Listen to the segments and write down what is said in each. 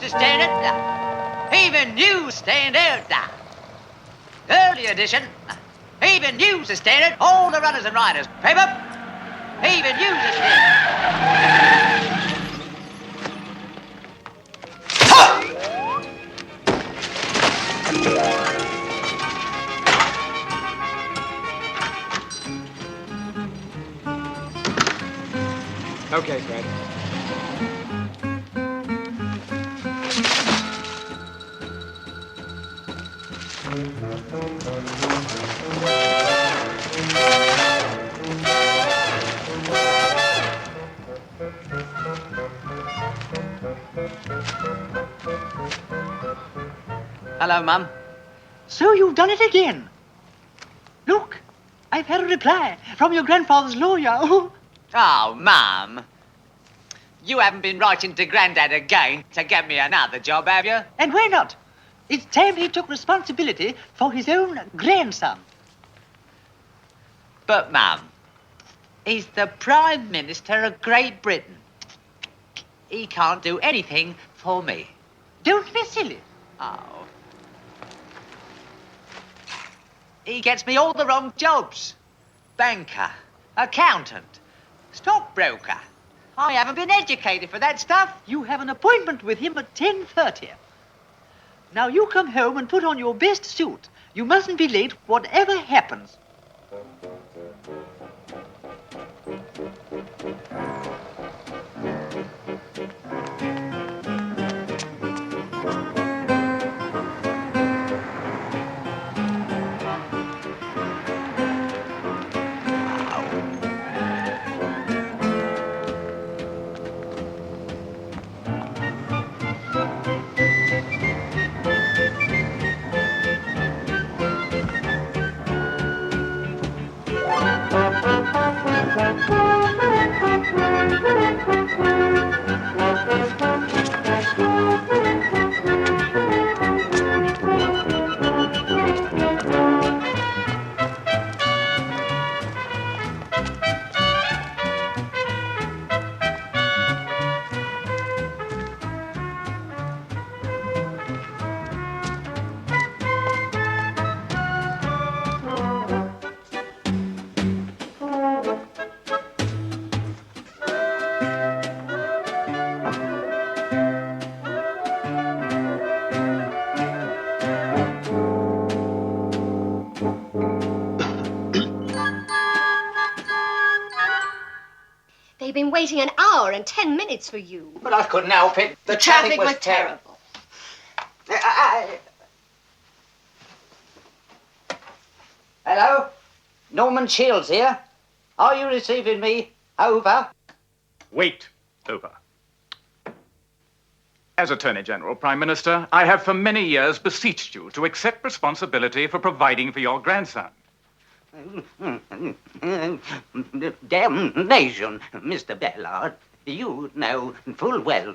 to stand it. Even you stand out. Early edition. Even you to stand it. All the runners and riders. Paper. Even you to stand it. Okay, Fred. Hello, Mum. So you've done it again. Look, I've had a reply from your grandfather's lawyer. Oh, Mum. You haven't been writing to Grandad again to get me another job, have you? And why not? It's time he took responsibility for his own grandson. But, Mum, he's the Prime Minister of Great Britain. He can't do anything for me. Don't be silly. Oh. He gets me all the wrong jobs. Banker, accountant, stockbroker. I haven't been educated for that stuff. You have an appointment with him at 10:30. Now you come home and put on your best suit. You mustn't be late, whatever happens. They've been waiting an hour and 10 minutes for you. But I couldn't help it. The traffic was terrible. Hello? Norman Shields here. Are you receiving me? Over. Wait, over. As Attorney General, Prime Minister, I have for many years beseeched you to accept responsibility for providing for your grandson. Damnation, Mr. Ballard. You know full well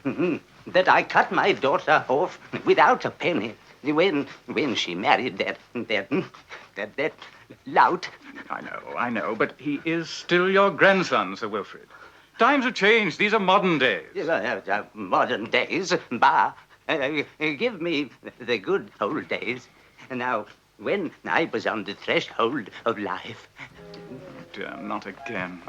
that I cut my daughter off without a penny when she married that lout. I know, but he is still your grandson, Sir Wilfrid. Times have changed. These are modern days. Modern days? Bah. Give me the good old days. Now, when I was on the threshold of life. Dear, not again.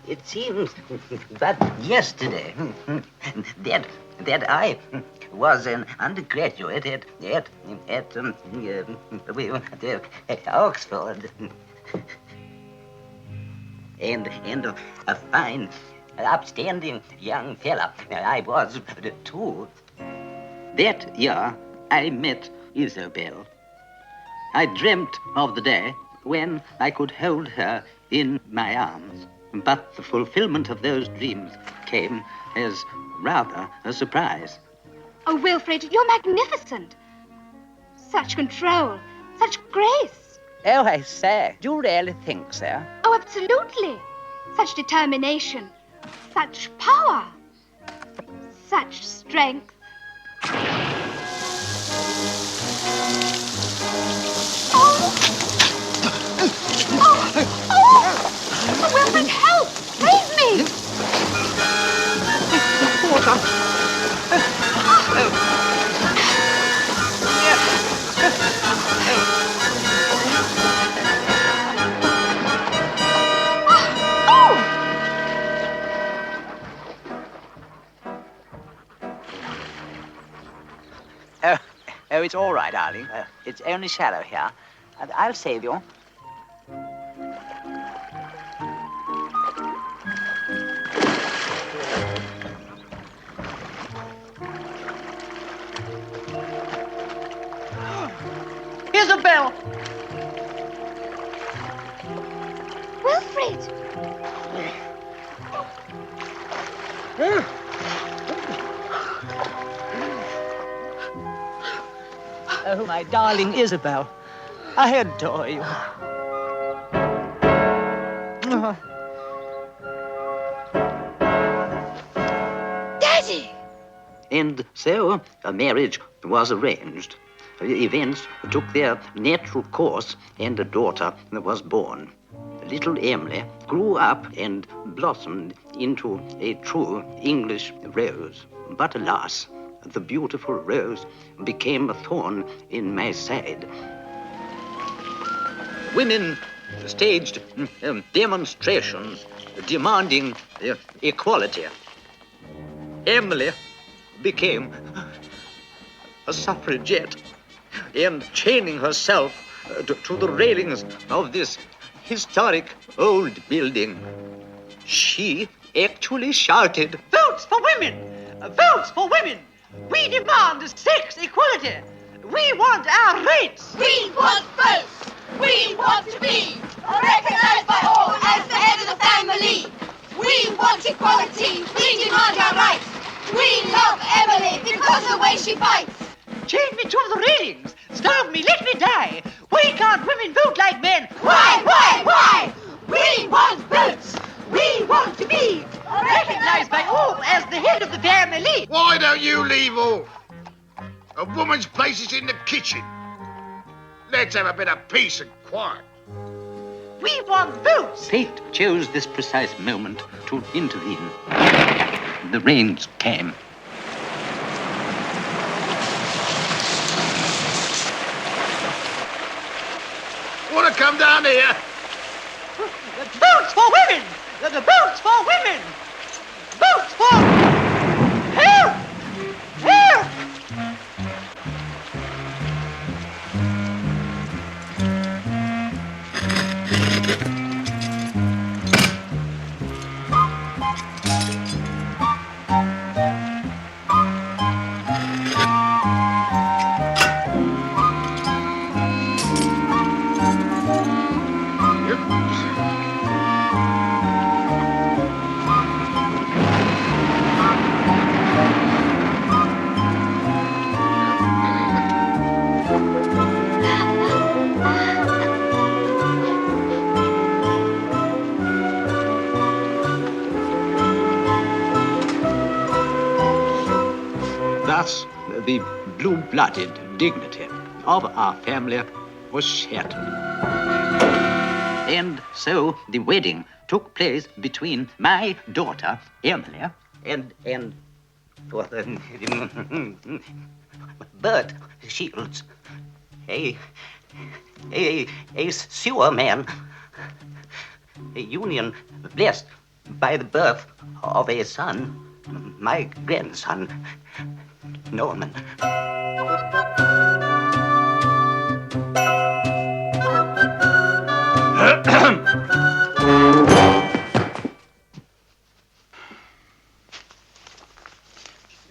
It seems but yesterday that I was an undergraduate at Oxford, and a fine, upstanding young fella I was too. That year I met Isabel. I dreamt of the day when I could hold her in my arms. But the fulfillment of those dreams came as rather a surprise. Oh, Wilfrid, you're magnificent. Such control, such grace. Oh, I say, do you really think so? Oh, absolutely. Such determination, such power, such strength. Oh, it's all right, darling. It's only shallow here. And I'll save you. Isabel! Wilfred! Oh, my darling Isabel. I adore you. Daddy! And so a marriage was arranged. Events took their natural course, and a daughter was born. Little Emily grew up and blossomed into a true English rose. But alas, the beautiful rose became a thorn in my side. Women staged demonstrations demanding equality. Emily became a suffragette and chaining herself to the railings of this historic old building. She actually shouted, Votes for women! Votes for women! We demand sex equality! We want our rights! We want votes! We want to be recognized by all as the head of the family! We want equality! We demand our rights! We love Emily because of the way she fights! Chain me to the railings! Starve me, let me die! Why can't women vote like men? Why? We want votes! We want to be recognized by all as the head of the family! Why don't you leave off? A woman's place is in the kitchen. Let's have a bit of peace and quiet. We want votes! Fate chose this precise moment to intervene. The rains came. Want to come down here? Votes for women! The votes for women! Votes for... Help! Help! Thus, the blue-blooded dignity of our family was shattered. And so the wedding took place between my daughter, Emily, and Bert Shields, a sewer man, a union blessed by the birth of a son, my grandson, Norman.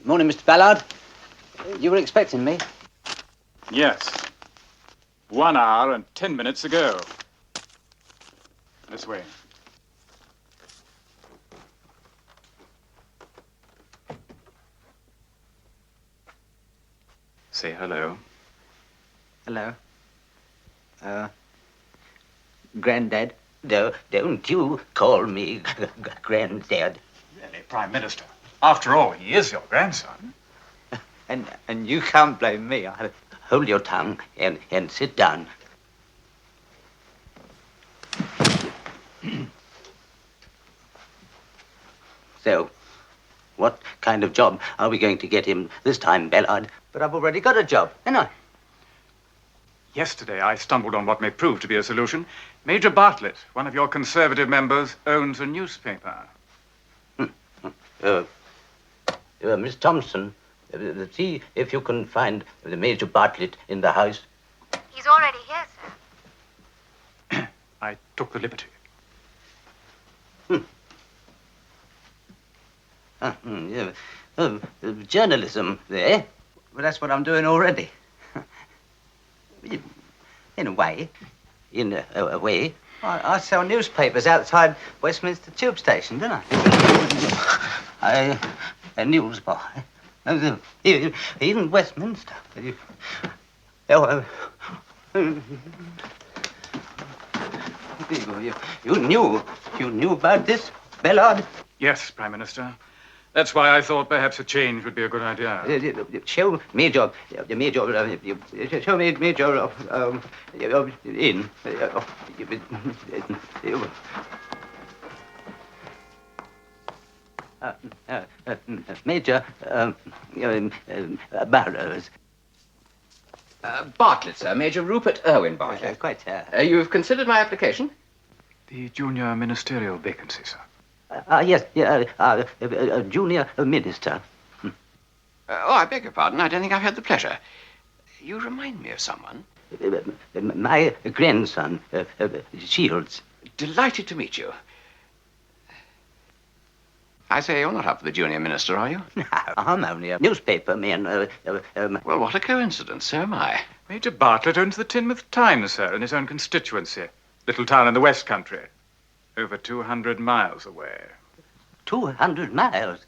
Morning, Mr. Ballard. You were expecting me? Yes. 1 hour and 10 minutes ago. This way. Say hello. Hello. Granddad? Don't you call me Granddad. Really, Prime Minister. After all, he is your grandson. And you can't blame me. Hold your tongue and sit down. So, what kind of job are we going to get him this time, Ballard? But I've already got a job, haven't I? Yesterday, I stumbled on what may prove to be a solution. Major Bartlett, one of your Conservative members, owns a newspaper. Miss Thompson, See if you can find the Major Bartlett in the house. He's already here, sir. I took the liberty. Journalism there. Well, that's what I'm doing already. In a way. In a way. I sell newspapers outside Westminster Tube Station, don't I? A newsboy. In Westminster. You knew about this, Bellard? Yes, Prime Minister. That's why I thought perhaps a change would be a good idea. Show Major in. Major Burrows. Bartlett, sir. Major Rupert Irwin Bartlett. Quite. You've considered my application? The junior ministerial vacancy, sir. Yes, junior minister. Oh, I beg your pardon. I don't think I've had the pleasure. You remind me of someone. My grandson, Shields. Delighted to meet you. I say, you're not up for the junior minister, are you? I'm only a newspaper man. Well, what a coincidence. So am I. Major Bartlett owns the Teignmouth Times, sir, in his own constituency. Little town in the West Country. Over 200 miles away. 200 miles.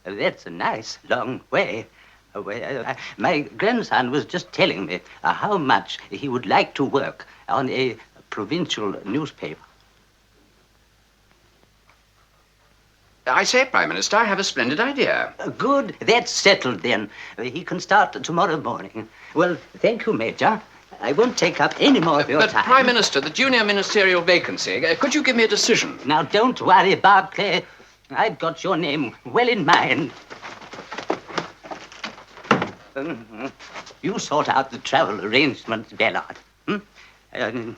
That's a nice long way away. My grandson was just telling me how much he would like to work on a provincial newspaper. I say, Prime Minister, I have a splendid idea. Good. That's settled then. He can start tomorrow morning. Well, thank you, Major. I won't take up any more of your But, time. Prime Minister, the junior ministerial vacancy, could you give me a decision? Now, don't worry, Barclay. I've got your name well in mind. You sort out the travel arrangements, Bellard. A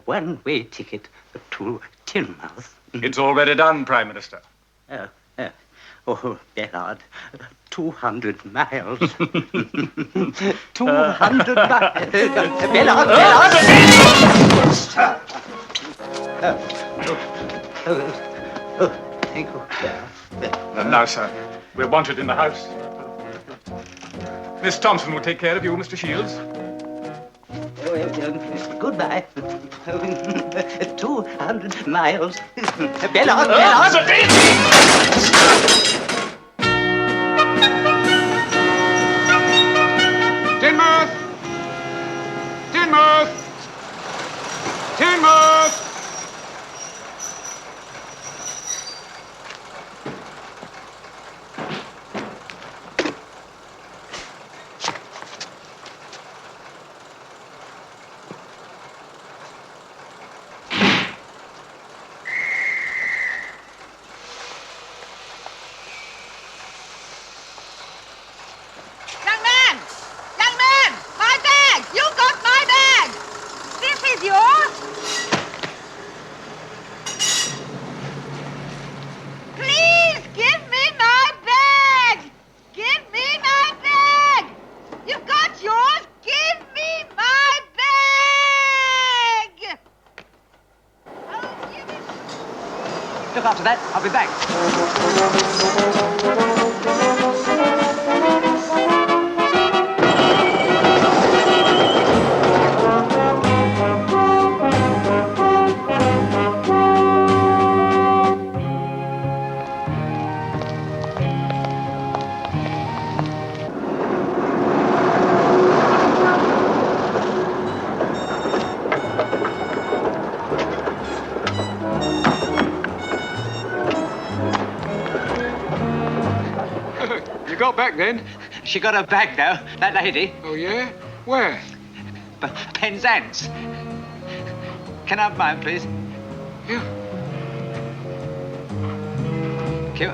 one-way ticket to Teignmouth. It's already done, Prime Minister. Oh, Bellard, 200 miles. 200 miles. Bellard! Thank you. And now, sir, we're wanted in the house. Miss Thompson will take care of you, Mr. Shields. Goodbye. 200 miles. Bellard! Teignmouth! Teignmouth! Teignmouth! Young man! Young man! My bag! You got my bag! This is yours? Please give me my bag! Give me my bag! You've got yours! Give me my bag! Oh, give it. Look after that. I'll be back. You got back then? She got her bag now, that lady. Oh, yeah? Where? Penzance. Can I have mine, please? Yeah. Thank you.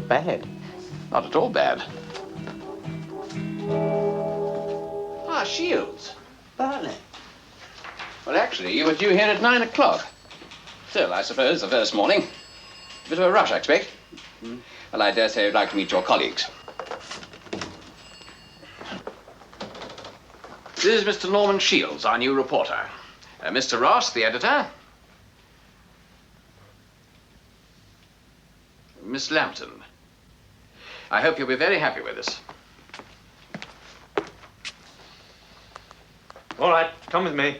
bad. Not at all bad. Ah, Shields. Bartlett. Well, actually, you were due here at 9 o'clock. Still, I suppose, the first morning. Bit of a rush, I expect. Well, I dare say you'd like to meet your colleagues. This is Mr. Norman Shields, our new reporter. Mr. Ross, the editor. Miss Lambton. I hope you'll be very happy with us. All right, come with me.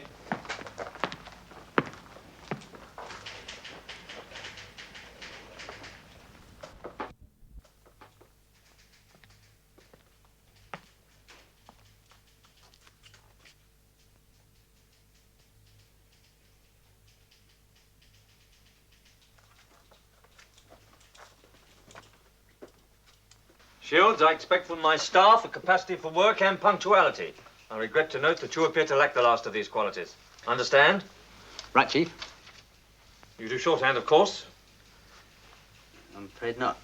Shields, I expect from my staff a capacity for work and punctuality. I regret to note that you appear to lack the last of these qualities. Understand? Right, Chief. You do shorthand, of course. I'm afraid not.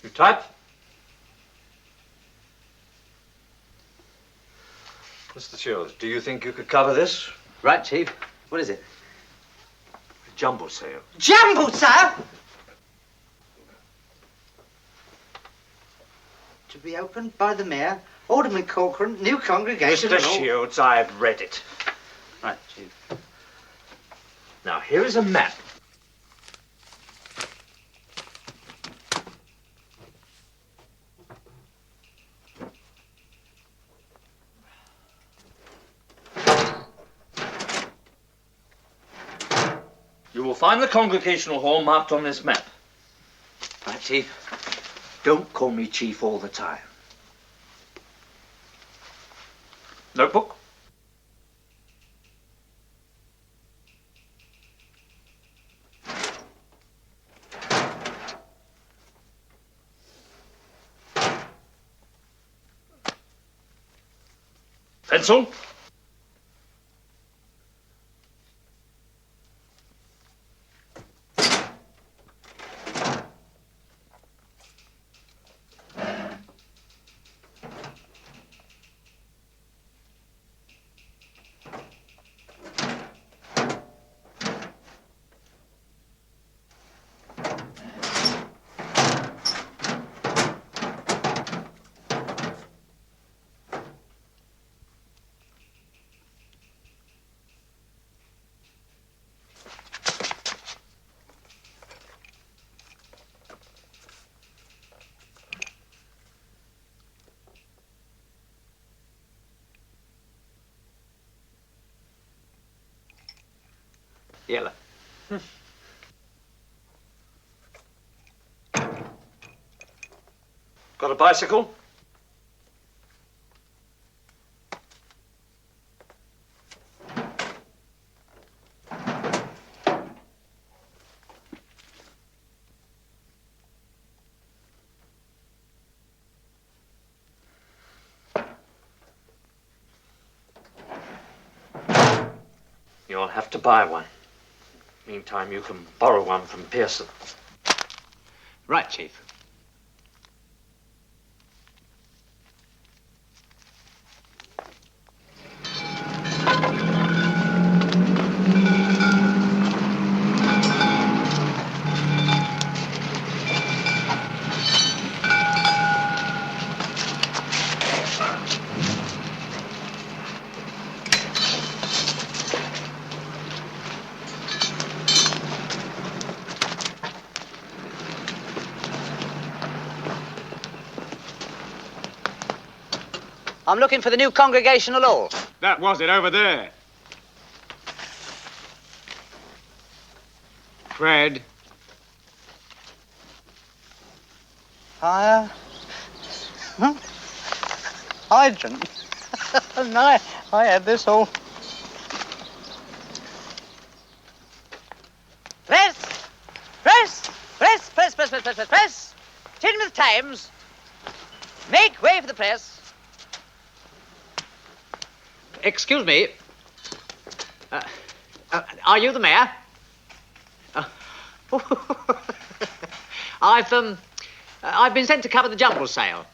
You type? Mr. Shields, do you think you could cover this? Right, Chief. What is it? A jumble sale. Jumble, sir! To be opened by the Mayor, Alderman Corcoran, new congregation Mr. and all. Shields, I've read it. Right, Chief. Now, here is a map. You will find the congregational hall marked on this map. Right, Chief. Don't call me Chief all the time. Notebook? Pencil? Yellow. Got a bicycle? You'll have to buy one. Meantime, you can borrow one from Pearson. Right, Chief. I'm looking for the new congregational hall. That was it over there. Fred. Fire. Hydrant. And I had this all. Press! Press! Press, press, press, press, press, press, press! Tidmouth Times. Make way for the press. Excuse me. Are you the mayor? I've I've been sent to cover the jumble sale.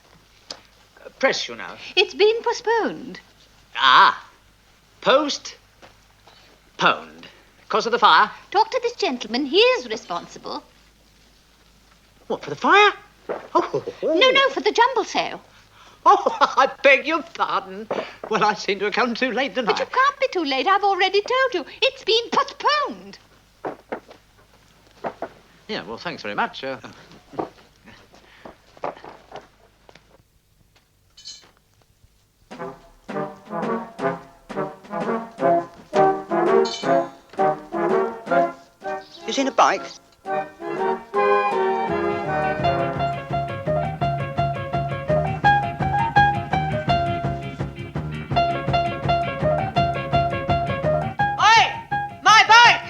Press, you know. It's been postponed. Ah. Postponed. Cause of the fire? Talk to this gentleman. He is responsible. What, for the fire? No, for the jumble sale. Oh, I beg your pardon. Well, I seem to have come too late, didn't But you can't be too late. I've already told you. It's been postponed. Yeah, well, thanks very much. You seen a bike? My bike!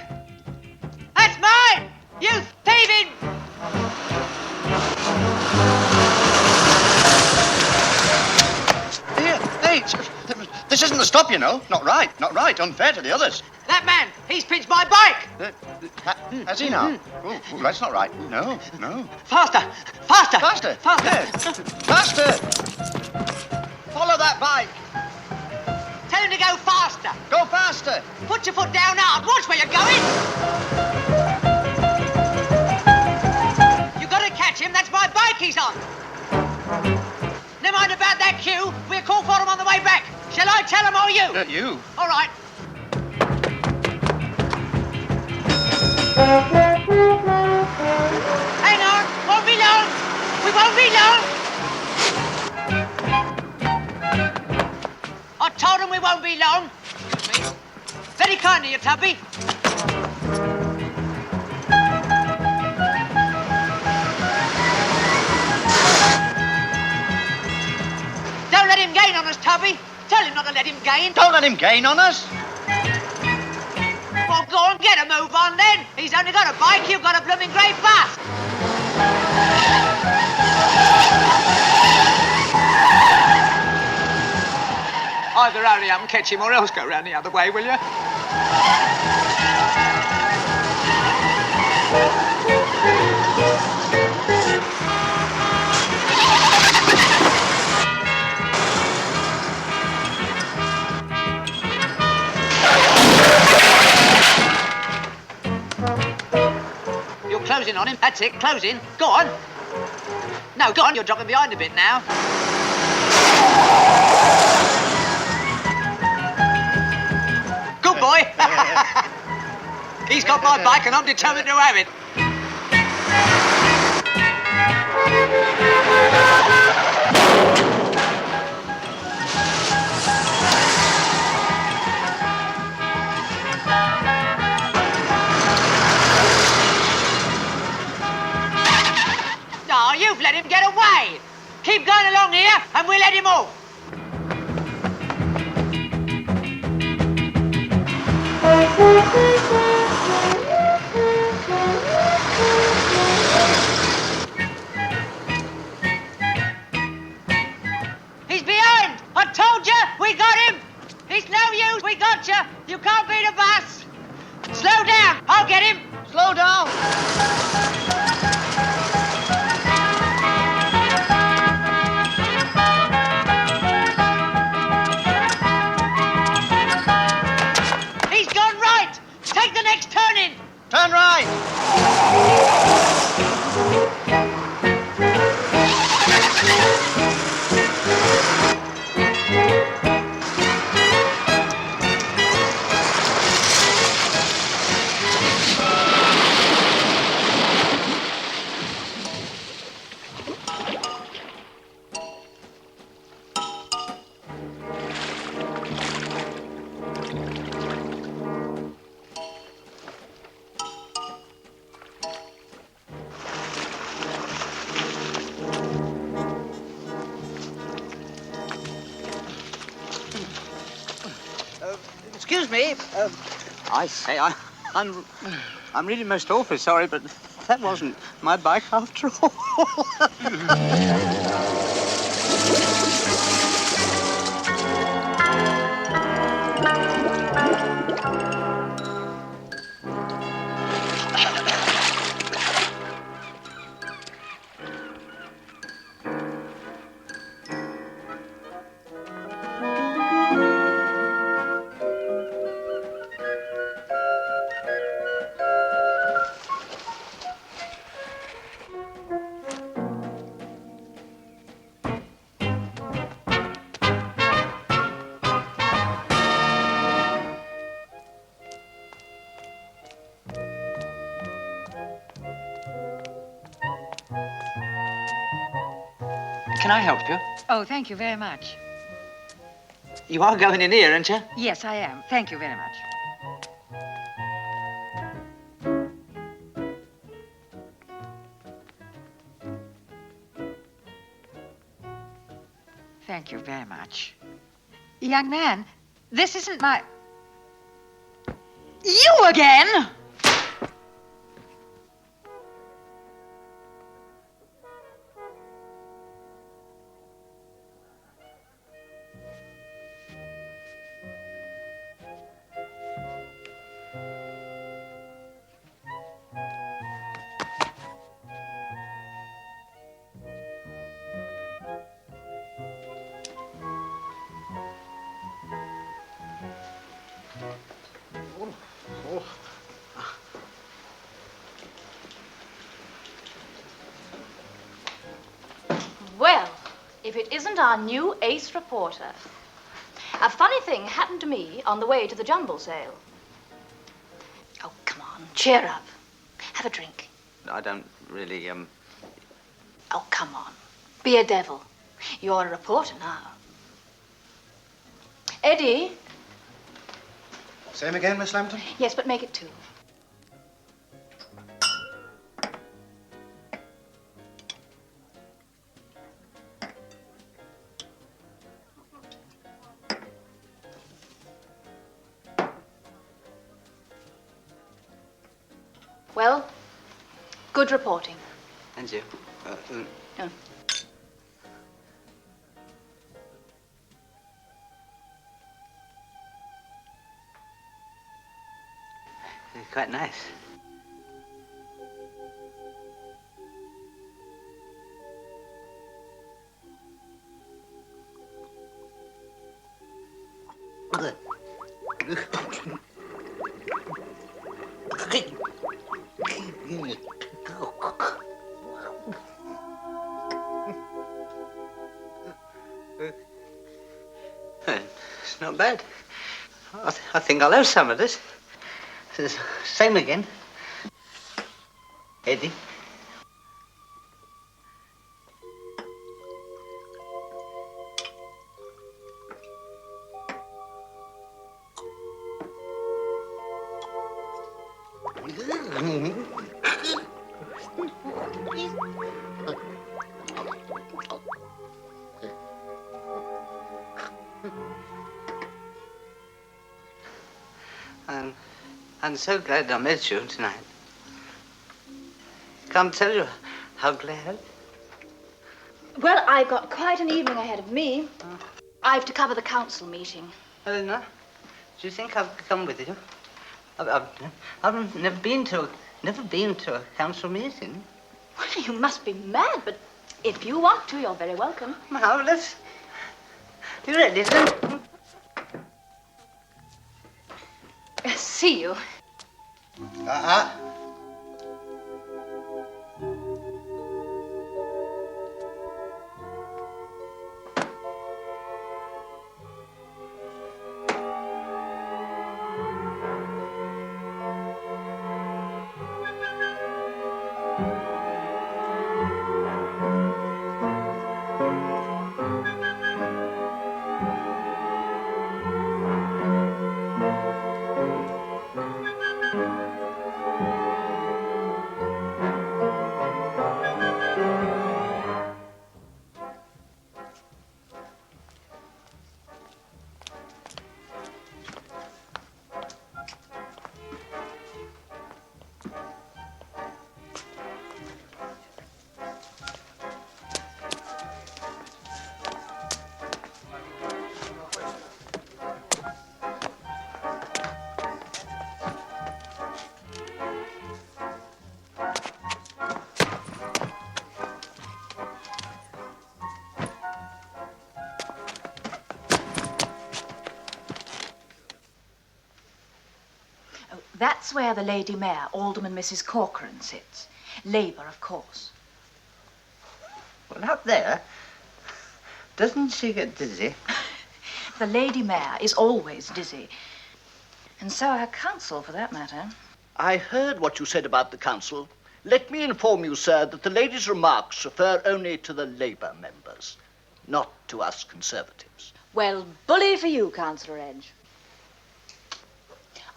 That's mine! You thieving... Hey, this isn't the stop, you know. Not right, unfair to the others. That man, he's pinched my bike! Has he now? Oh, that's not right. No. Faster! Faster! Faster! Faster! Faster! Follow that bike! Tell him to go faster! Go faster! Put your foot down hard. Watch where you're going! You've got to catch him. That's my bike he's on. Never mind about that queue. We'll call for him on the way back. Shall I tell him or you? You. All right. Hang on. Won't be long. We won't be long. I told him we won't be long. Excuse me. Very kind of you, Tubby. Don't let him gain on us, Tubby. Tell him not to let him gain. Don't let him gain on us. Well, go on, get a move on then. He's only got a bike, you've got a blooming great bus. Either hurry up and catch him or else go round the other way, will you? You're closing on him. That's it, closing. Go on. No, go on, you're dropping behind a bit now. Good boy. He's got my bike and I'm determined to have it. Oh, you've let him get away. Keep going along here and we'll let him off. He's behind! I told you! We got him! It's no use! We got you! You can't beat a bus! Slow down! I'll get him! Slow down! He's gone right! Take the next turning! Turn right! Excuse me. I say, I'm really most awfully sorry, but that wasn't my bike after all. Can I help you? Oh, thank you very much. You are going in here, aren't you? Yes, I am. Thank you very much. Thank you very much. Young man, this isn't my... You again? Well, if it isn't our new ace reporter. A funny thing happened to me on the way to the jumble sale. Oh, come on, cheer up. Have a drink. I don't really, Oh, come on. Be a devil. You're a reporter now. Eddie? Same again, Miss Lambton? Yes, but make it two. Well, good reporting. And you? Oh. Quite nice. It's not bad. I think I'll have some of this. Same again. Eddie. I'm so glad I met you tonight. Can't tell you how glad. Well, I've got quite an evening ahead of me. I've to cover the council meeting. Eleanor, do you think I'll come with you? I've never been to a council meeting. Well, you must be mad, but if you want to, you're very welcome. Marvelous. You ready, then? See you. That's where the Lady Mayor, Alderman Mrs. Corcoran, sits. Labour, of course. Well, up there. Doesn't she get dizzy? The Lady Mayor is always dizzy. And so our council, for that matter. I heard what you said about the council. Let me inform you, sir, that the lady's remarks refer only to the Labour members. Labourers, not to us Conservatives. Well, bully for you, Councillor Edge.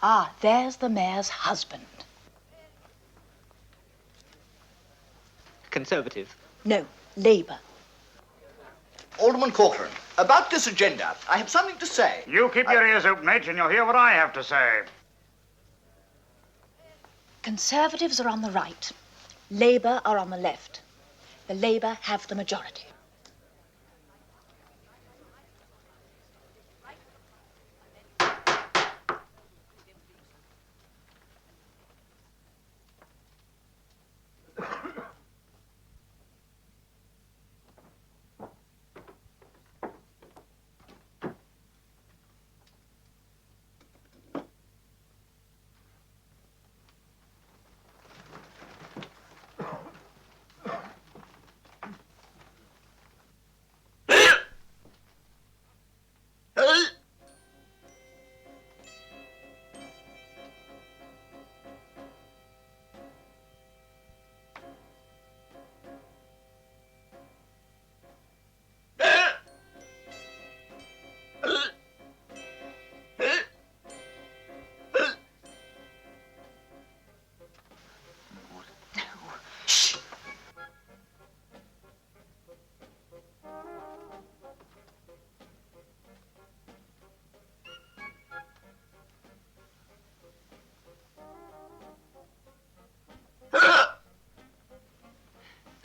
Ah, there's the mayor's husband. Conservative. No, Labour. Alderman Corcoran, about this agenda, I have something to say. You keep your ears open, Edge, and you'll hear what I have to say. Conservatives are on the right. Labour are on the left. The Labour have the majority.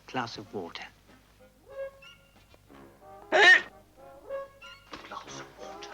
Glass of water. Glass of water.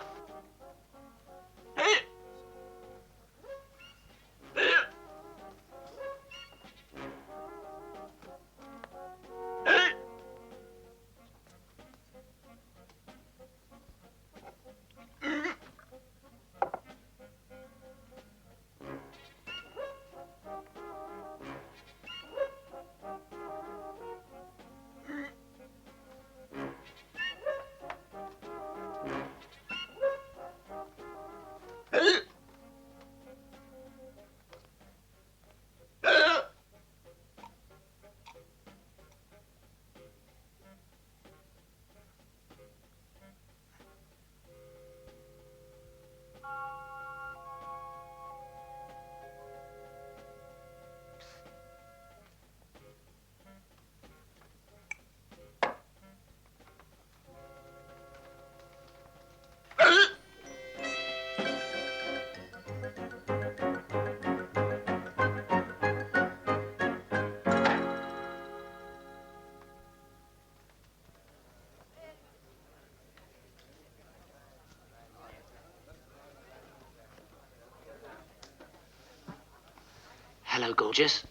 Hello, gorgeous.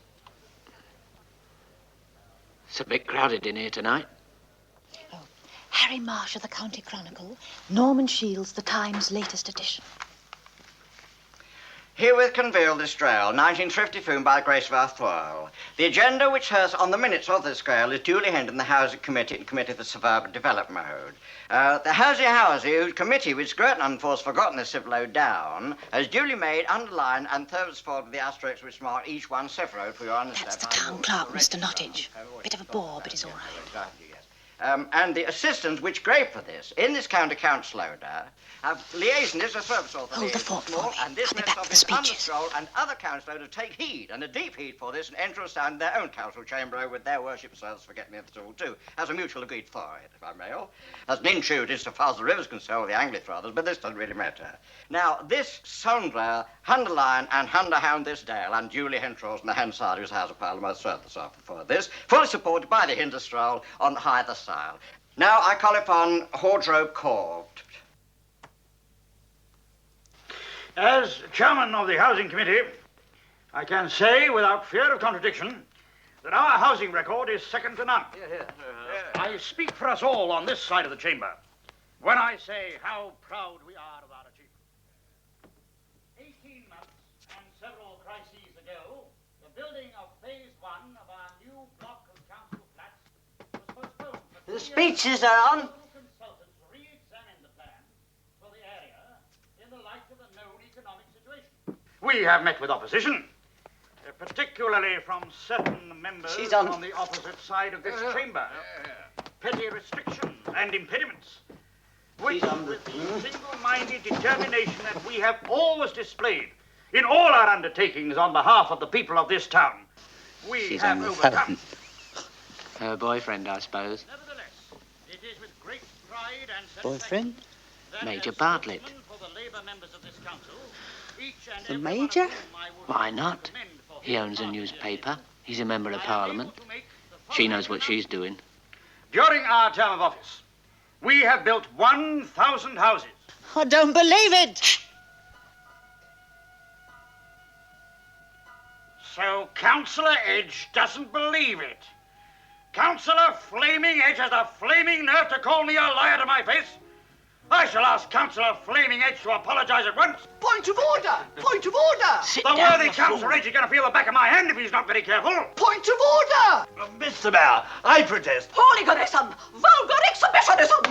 It's a bit crowded in here tonight. Harry Marsh of the County Chronicle, Norman Shields, the Times' latest edition. Herewith conveal this trail, 1950 film by Grace Varthwell. The agenda which has on the minutes of this trail is duly held in the Housing Committee and Committee for Suburban Development. The Housing, whose committee, which great and force forgotten this civil load down, has duly made, underlined, and thirds forward with the asterisks which mark each one separate for your understanding. That's the town clerk, Mr. Nottage. Bit of a bore, but he's all right. And the assistants which grave for this, in this county council order, have liaisoned this as purpose author. Hold the fort for me. And this I'll be mess back of for the this speeches. understroll and other council orders take heed, and a deep heed for this, and enter us down in their own council chamber with their worship selves, forget me of the all too, as a mutual agreed for it, if I may. As an intrude insofar as the river's concerned with the Anglican brothers, but this doesn't really matter. Now, this Sondra, Hunderline, and Hunderhound this dale, and duly hentrals in the Hansard, whose House of Parliament served this after for this, fully supported by the Hinderstroll on the hither side. Now I call upon Wardrobe Court. As chairman of the Housing Committee, I can say without fear of contradiction that our housing record is second to none. I speak for us all on this side of the chamber when I say how proud we are of our achievement. 18 months and several crises ago, the building of phase 1 of our new block of council flats was postponed. The speeches are on. Consultants re-examined the plan for the area in the light of the known economic situation. We have met with opposition, particularly from certain members on the opposite side of this chamber. Petty restrictions and impediments, which, with the single-minded determination that we have always displayed in all our undertakings on behalf of the people of this town, we have overcome. Her boyfriend, I suppose. Nevertheless, it is with great pride and Boyfriend? Major Bartlett. for the Labour members of this council, each and The every Major? Why not? He owns a newspaper. He's a member of Parliament. She knows what she's doing. During our term of office, we have built 1,000 houses. I don't believe it. So Councillor Edge doesn't believe it. Councillor Flaming Edge has the flaming nerve to call me a liar to my face. I shall ask Councillor Flaming Edge to apologise at once. Point of order! Point of order! The worthy Councillor Edge is going to feel the back of my hand if he's not very careful. Point of order! Mr. Mayor, I protest. Hooliganism! Vulgar exhibitionism!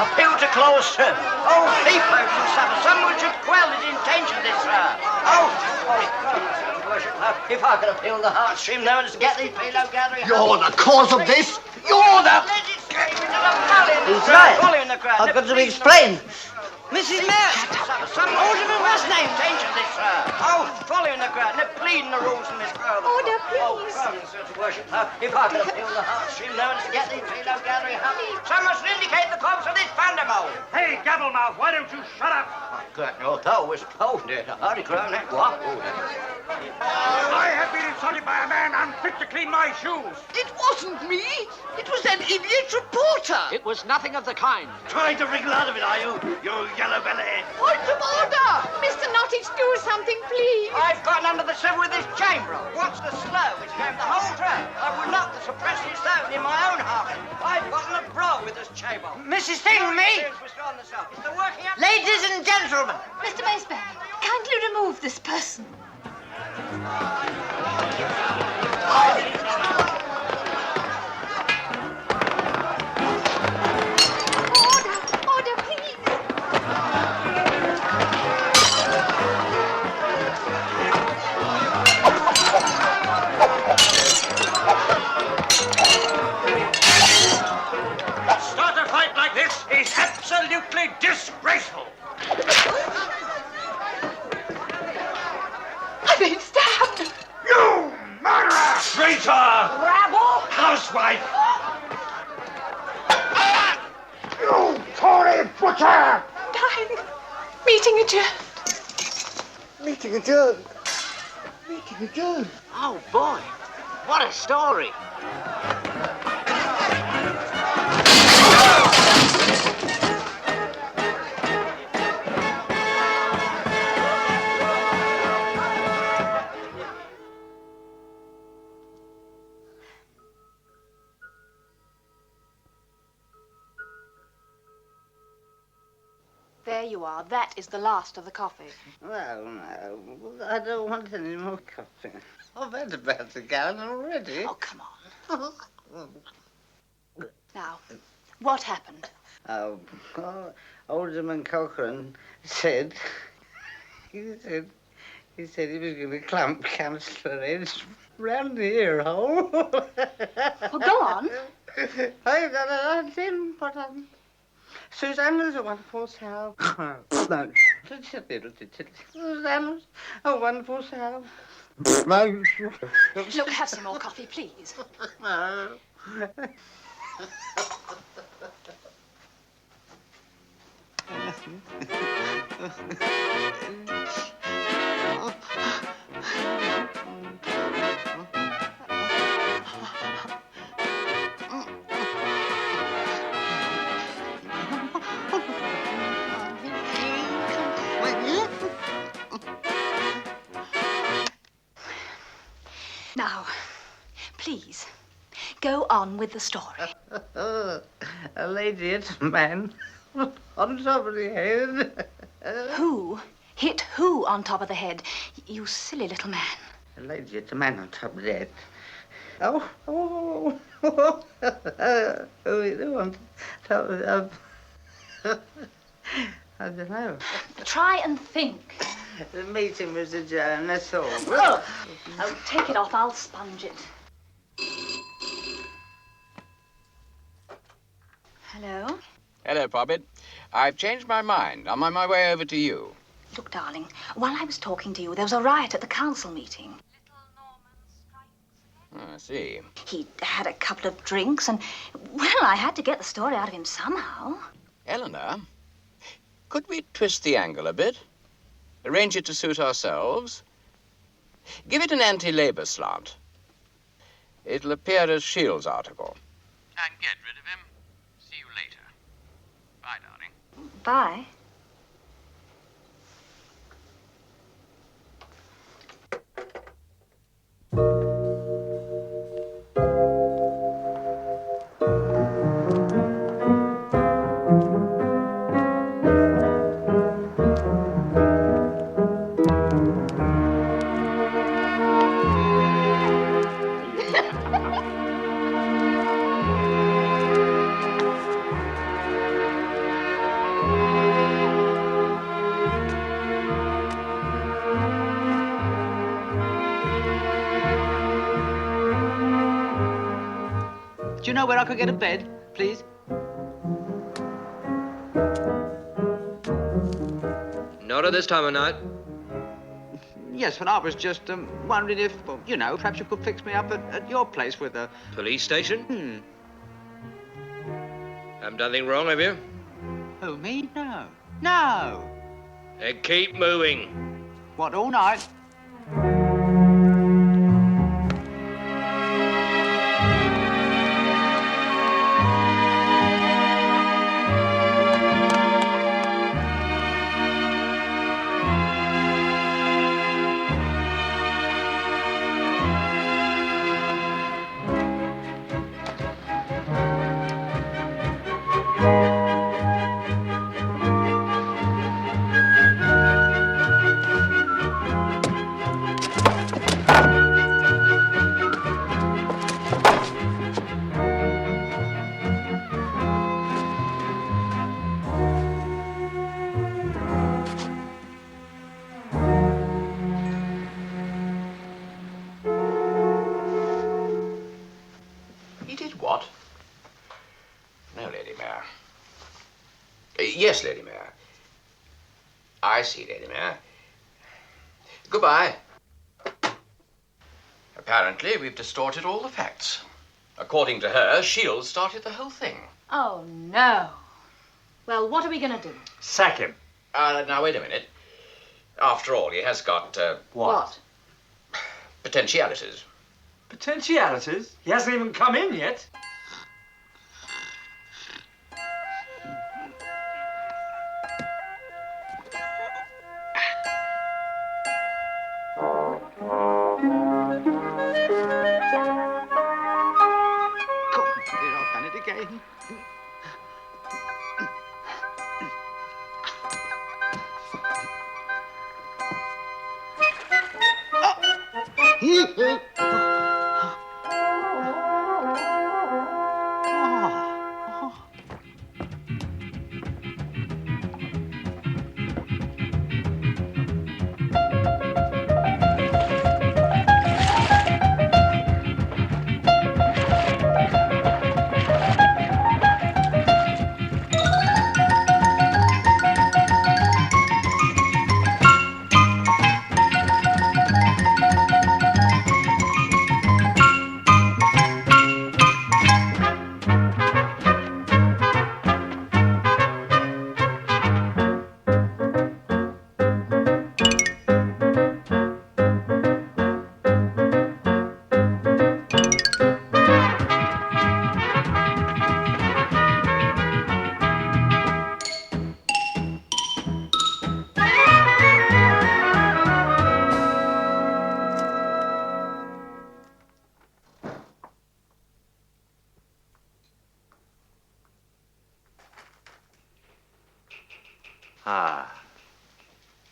Appeal to Clause 2. Oh, people who suffer, someone should quell his intentions, sir. Oh, sorry. If I could appeal the heartstring, no one's to get these pillow gathering. You're the cause of this! You're the... He's right. I've got to explain. Mrs. Mayor, Alderman Westname, attention this, sir. Oh, following the crowd, no pleading the rules in this further. Order, Oh, please. Sir, worship, if I could appeal the heartstring, no one's to get these pillow gathering. Someone should indicate the cause of this thunderbolt. Hey, Gabblemouth, why don't you shut up? Got no thought was cold there. Hardy crown that guap. I have been insulted by a man unfit to clean my shoes. It wasn't me! It was that idiot reporter! It was nothing of the kind. Trying to wriggle out of it, are you? You yellow belly. Point of order! Mr. Nottage, do something, please. I've gotten under the sill with this chamber. Watch the slow which came the whole track. I would not suppress his zone in my own heart. I've gotten a brawl with this chamber. Mrs. Thingamy, It's the working up. ladies and gentlemen. Mr. Maceberry, kindly remove this person. Order, please. Start a fight like this is absolutely disgraceful. I've been stabbed. You murderer! Traitor! Rabble! Housewife! You Tory butcher! Dying. Meeting adjourned. Meeting adjourned. Meeting adjourned. Oh, boy. What a story. There you are. That is the last of the coffee. Well, no, I don't want any more coffee. I've had about a gallon already. Oh, come on. Now, what happened? Oh, Alderman Cochrane said, he said he was going to clump Councillor Edge round the ear hole. Well, go on. I didn't, but Susanna's a wonderful sow. Susanna's a wonderful sow. Look, have some more coffee, please. Now, please, go on with the story. A lady hit a man on top of the head. Who hit who on top of the head? You silly little man. A lady hit a man on top of the head. Oh, I don't know. Try and think. The meeting was adjourned, that's all. Oh, take it off. I'll sponge it. Hello? Hello, Poppet. I've changed my mind. I'm on my way over to you. Look, darling, while I was talking to you, there was a riot at the council meeting. Oh, I see. He had a couple of drinks, and, well, I had to get the story out of him somehow. Eleanor, could we twist the angle a bit? Arrange it to suit ourselves? Give it an anti-labor slant. It'll appear as Shields' article. And get rid of him. See you later. Bye, darling. Bye. Do you know where I could get a bed, please? Not at this time of night. Yes, but I was just wondering if, well, you know, perhaps you could fix me up at your place with a... Police station? Haven't done anything wrong, have you? Who, me? No. No. Then keep moving. What, all night? Yes, Lady Mayor. I see, Lady Mayor. Goodbye. Apparently, we've distorted all the facts. According to her, Shields started the whole thing. Oh, no. Well, what are we going to do? Sack him. Now, wait a minute. After all, he has got, What? potentialities. Potentialities? He hasn't even come in yet.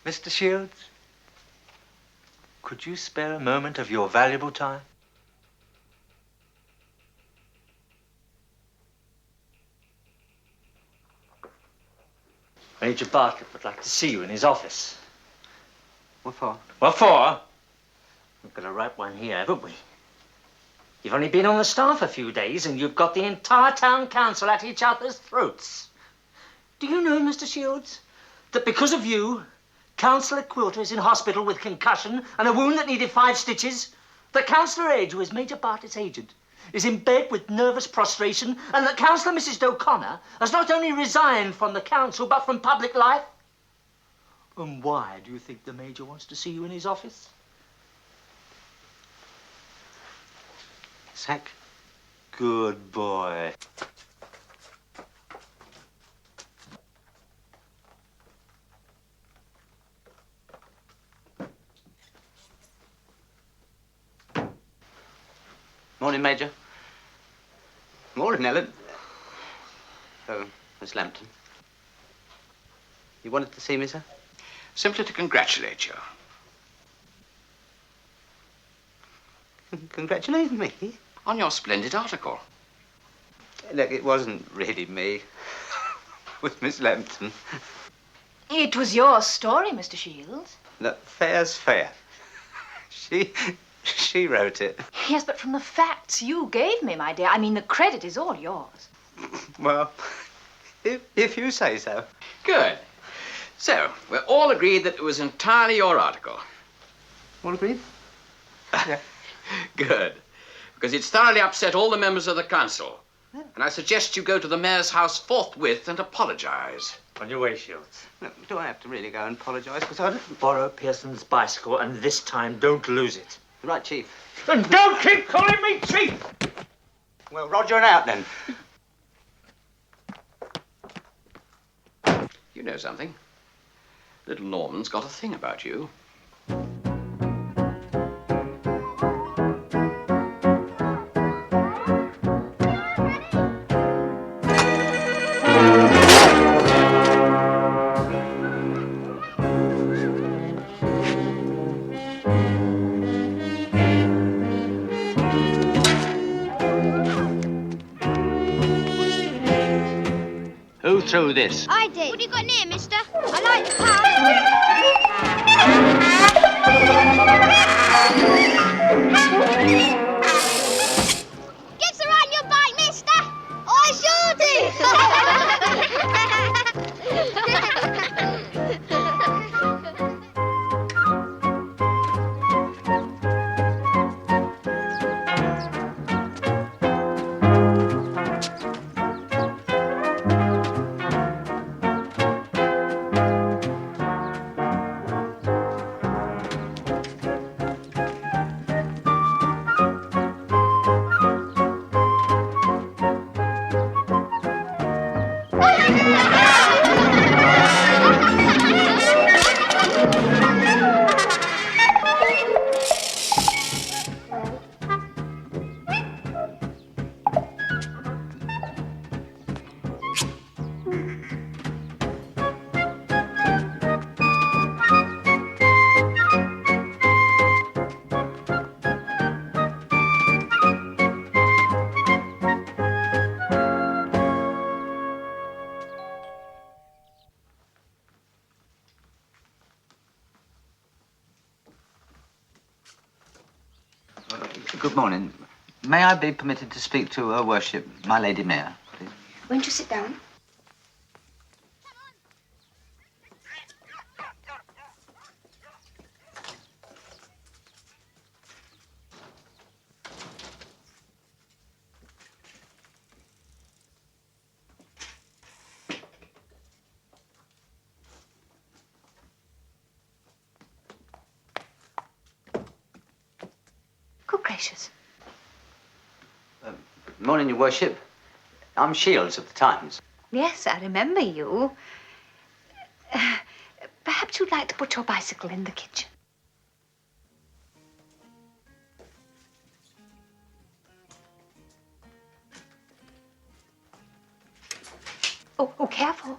Mr. Shields, could you spare a moment of your valuable time? Major Bartlett would like to see you in his office. What for? What for? We've got a right one here, haven't we? You've only been on the staff a few days and you've got the entire town council at each other's throats. Do you know, Mr. Shields, that because of you, Councillor Quilter is in hospital with concussion and a wound that needed 5 stitches? That Councillor Edge, who is Major Bartlett's agent, is in bed with nervous prostration, and that Councillor Mrs. O'Connor has not only resigned from the council, but from public life? And why do you think the Major wants to see you in his office? Sack. Good boy. Morning, Major. Morning, Ellen. Oh, Miss Lambton. You wanted to see me, sir? Simply to congratulate you. Congratulate me? On your splendid article. Look, it wasn't really me. With Miss Lambton. It was your story, Mr. Shields. Look, fair's fair. She wrote it. Yes, but from the facts you gave me, my dear, I mean, the credit is all yours. Well, if you say so. Good. So, we're all agreed that it was entirely your article. All agreed? Yeah. Good. Because it's thoroughly upset all the members of the council. Yeah. And I suggest you go to the mayor's house forthwith and apologize. On your way, Shields. Look, do I have to really go and apologize? Because I don't... Borrow Pearson's bicycle, and this time don't lose it. Right, Chief. And don't keep calling me Chief! Well, Roger and out, then. You know something? Little Norman's got a thing about you. Who threw this? I did. What have you got in here, mister? I like the car. Gets her on your bike, mister. I sure Good morning. May I be permitted to speak to Her Worship, my Lady Mayor, please? Won't you sit down? Good gracious. Morning, Your Worship. I'm Shields of the Times. Yes, I remember you. Perhaps you'd like to put your bicycle in the kitchen. Oh, careful.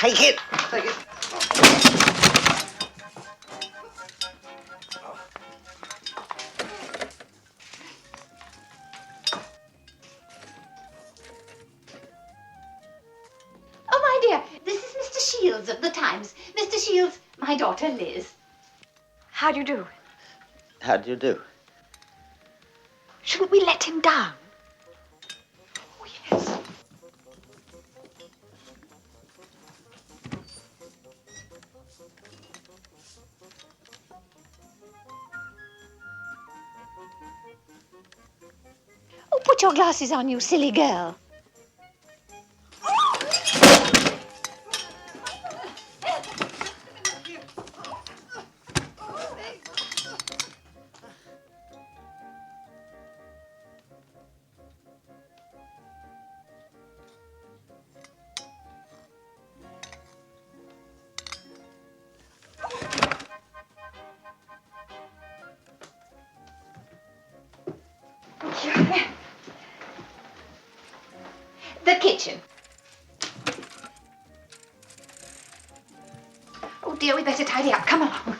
Take it. Take it. Oh, my dear, this is Mr. Shields of the Times. Mr. Shields, my daughter Liz. How do you do? How do you do? Shouldn't we let him down? Oh, yes. Oh, put your glasses on, you silly girl. The kitchen. Oh, dear, we better tidy up. Come along.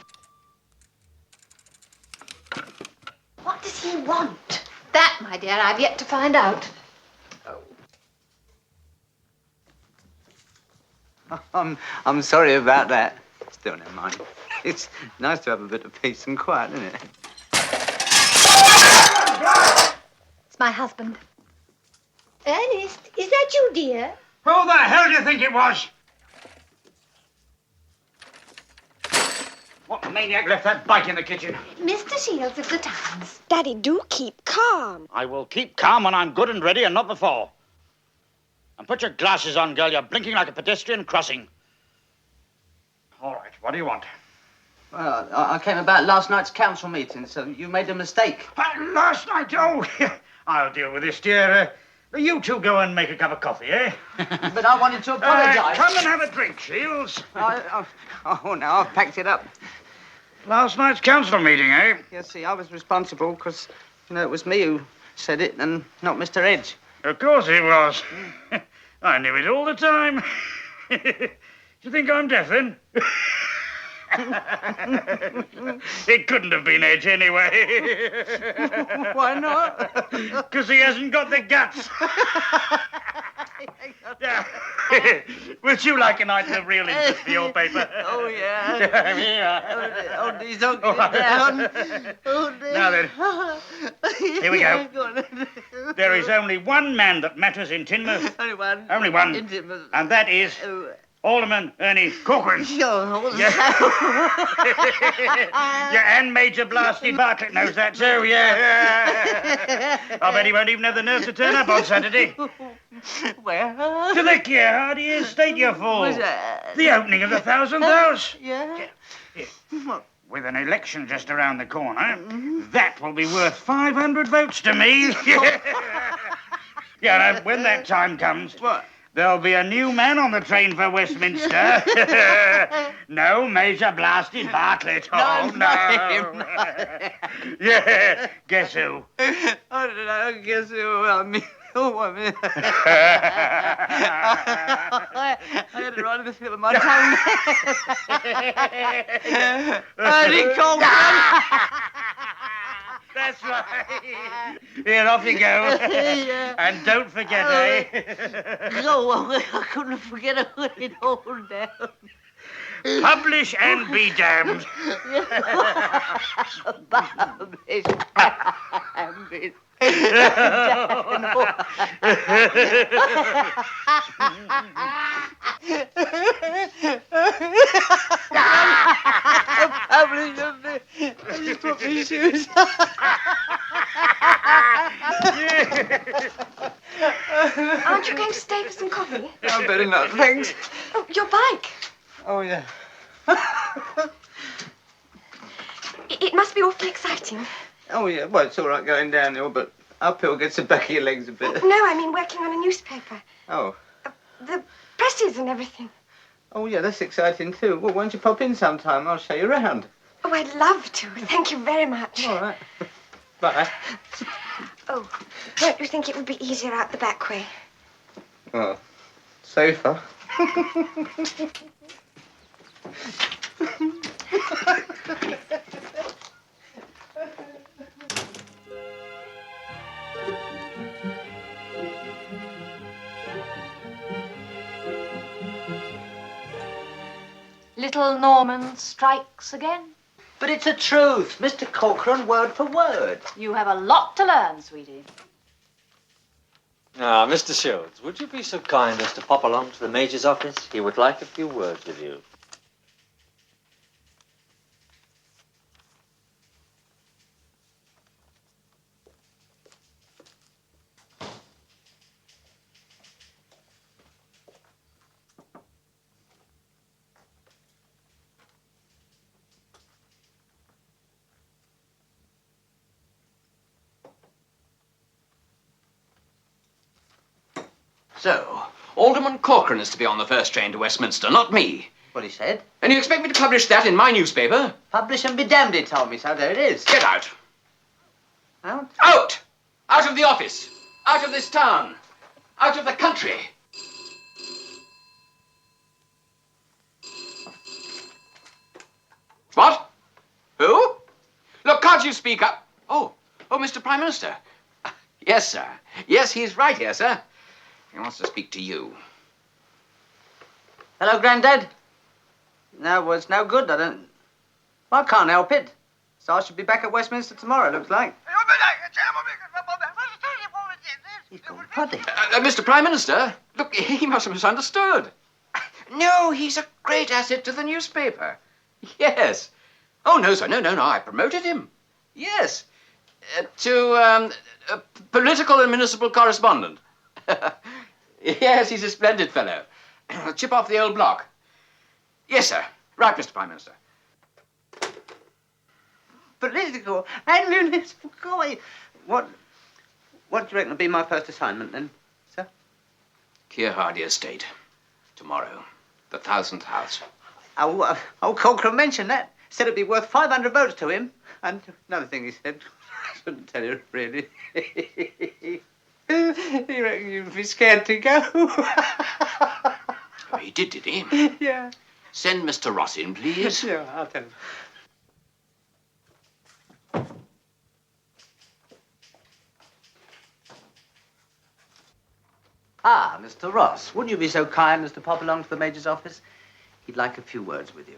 What does he want? That, my dear, I've yet to find out. I'm sorry about that. Still, never mind. It's nice to have a bit of peace and quiet, isn't it? It's my husband. Ernest, is that you, dear? Who the hell do you think it was? What maniac left that bike in the kitchen? Mr. Shields of the Times. Daddy, do keep calm. I will keep calm when I'm good and ready and not before. And put your glasses on, girl. You're blinking like a pedestrian crossing. All right, what do you want? Well, I came about last night's council meeting, so you made a mistake. Last night? Oh, I'll deal with this, dear. You two go and make a cup of coffee, eh? But I wanted to apologise. Come and have a drink, Shields. Oh, now I've packed it up. Last night's council meeting, eh? Yes, see, I was responsible because, it was me who said it and not Mr. Edge. Of course it was. I knew it all the time. Do you think I'm deaf, then? It couldn't have been Edge anyway. Why not? Because he hasn't got the guts. Yeah. Would you like an item of real interest for your paper? Oh, yeah. Oh, please don't get it down. Oh, dear. Now then, here we go. There is only one man that matters in Teignmouth. Only one. Only one. In Teignmouth. And that is Alderman Ernie Corcoran. Sure. Yeah. Yeah, and Major Blasty Bartlett knows that too, yeah. I bet he won't even have the nerve to turn up on Saturday. Where? To the Keir Hardy estate, you fool. What's that? The opening of the 1,000th House. Yeah? With an election just around the corner, that will be worth 500 votes to me. Yeah, and when that time comes, there'll be a new man on the train for Westminster. No, Major Blasty Bartlett. Oh, no. Yeah, guess who? I don't know. Guess who? I mean, I mean. I had it right in the tip of my tongue. Ernie Corcoran. That's right. Here, off you go. Yeah. And don't forget, eh? No, I couldn't forget to put it all down. Publish and be damned. I just put my shoes Aren't you going to stay for some coffee? I'm better not, thanks. Oh, your bike. Oh, yeah. It must be awfully exciting. Oh, yeah. Well, it's all right going downhill, but uphill gets the back of your legs a bit. No, I mean working on a newspaper. Oh. The presses and everything. Oh, yeah, that's exciting, too. Well, why don't you pop in sometime? I'll show you around. Oh, I'd love to. Thank you very much. All right. Bye. Oh, don't you think it would be easier out the back way? Well, safer. Little Norman strikes again. But it's the truth, Mr. Corcoran, word for word. You have a lot to learn, sweetie. Ah, Mr. Shields, would you be so kind as to pop along to the Major's office? He would like a few words with you. So, Alderman Corcoran is to be on the first train to Westminster, not me. What he said. And you expect me to publish that in my newspaper? Publish and be damned, he told me, so there it is. Get out. Out? Out! Out of the office. Out of this town. Out of the country. What? Who? Look, can't you speak up? Oh, Mr. Prime Minister. Yes, sir. Yes, he's right here, sir. He wants to speak to you. Hello, Grandad. No, well, it's no good. Well, I can't help it. So I should be back at Westminster tomorrow, it looks like. He's gone putty. Mr. Prime Minister, look, he must have misunderstood. No, he's a great asset to the newspaper. Yes. Oh, no, sir, no, I promoted him. Yes. To political and municipal correspondent. Yes, he's a splendid fellow. Chip off the old block. Yes, sir. Right, Mr. Prime Minister. Political and municipal. What do you reckon will be my first assignment then, sir? Keir Hardie Estate. Tomorrow. The 1000th house. Oh, Corcoran mentioned that. Said it'd be worth 500 votes to him. And another thing he said, I shouldn't tell you, really. He reckon you'd be scared to go. Oh, he did he? Yeah. Send Mr. Ross in, please. Yeah, I'll tell him. Ah, Mr. Ross, would you be so kind as to pop along to the Major's office? He'd like a few words with you.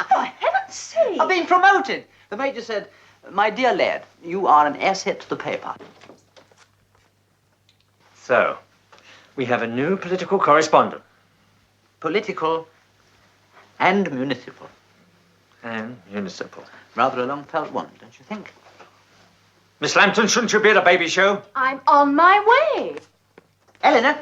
For heaven's sake! I've been promoted. The Major said, my dear lad, you are an asset to the paper. So, we have a new political correspondent. Political and municipal. And municipal. Rather a long felt one, don't you think? Miss Lambton, shouldn't you be at a baby show? I'm on my way. Eleanor!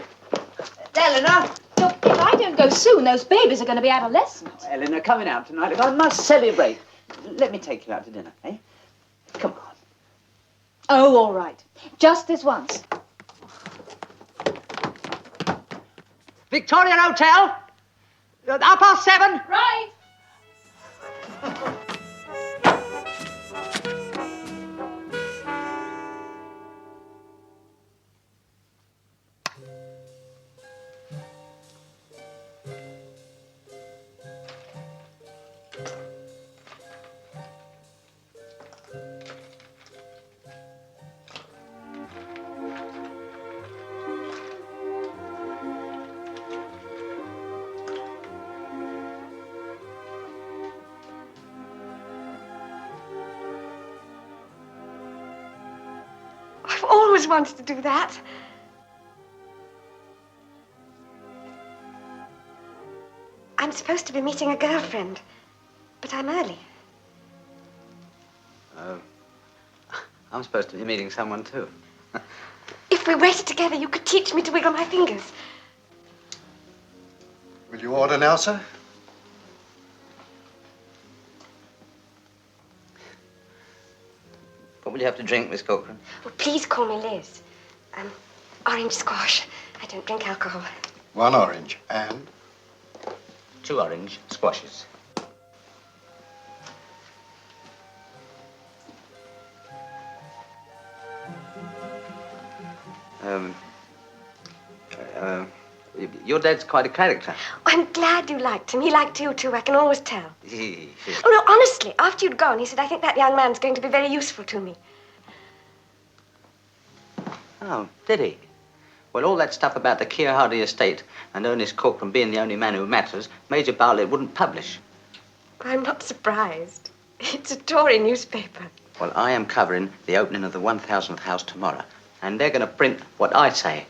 Eleanor! Look, if I don't go soon, those babies are going to be adolescent. Eleanor, coming out tonight. Look, I must celebrate. Let me take you out to dinner, eh? Come on. Oh, all right. Just this once. Victoria Hotel. 7:30. Right. I've always wanted to do that. I'm supposed to be meeting a girlfriend, but I'm early. Oh. I'm supposed to be meeting someone, too. If we waited together, you could teach me to wiggle my fingers. Will you order now, sir? What will you have to drink, Miss Corcoran? Well, please call me Liz. Orange squash. I don't drink alcohol. 1 orange and 2 orange squashes. Your dad's quite a character. I'm glad you liked him. He liked you too, I can always tell. Oh, no, honestly, after you'd gone, he said, I think that young man's going to be very useful to me. Oh, did he? Well, all that stuff about the Keir Hardie estate and Ernest Corcoran being the only man who matters, Major Bartlett wouldn't publish. I'm not surprised. It's a Tory newspaper. Well, I am covering the opening of the 1000th house tomorrow, and they're going to print what I say.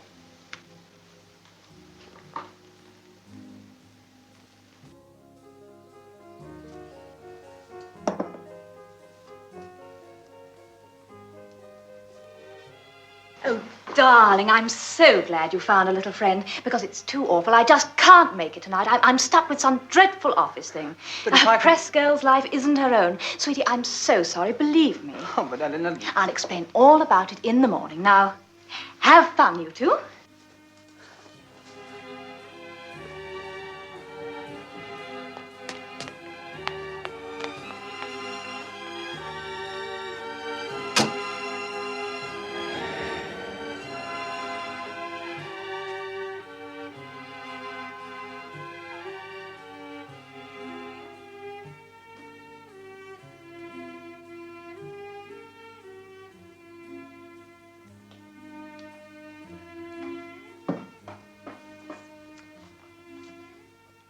Oh, darling, I'm so glad you found a little friend, because it's too awful. I just can't make it tonight. I'm stuck with some dreadful office thing. A press girl's life isn't her own. Sweetie, I'm so sorry, believe me. Oh, but Ellen... I'll explain all about it in the morning. Now, have fun, you two.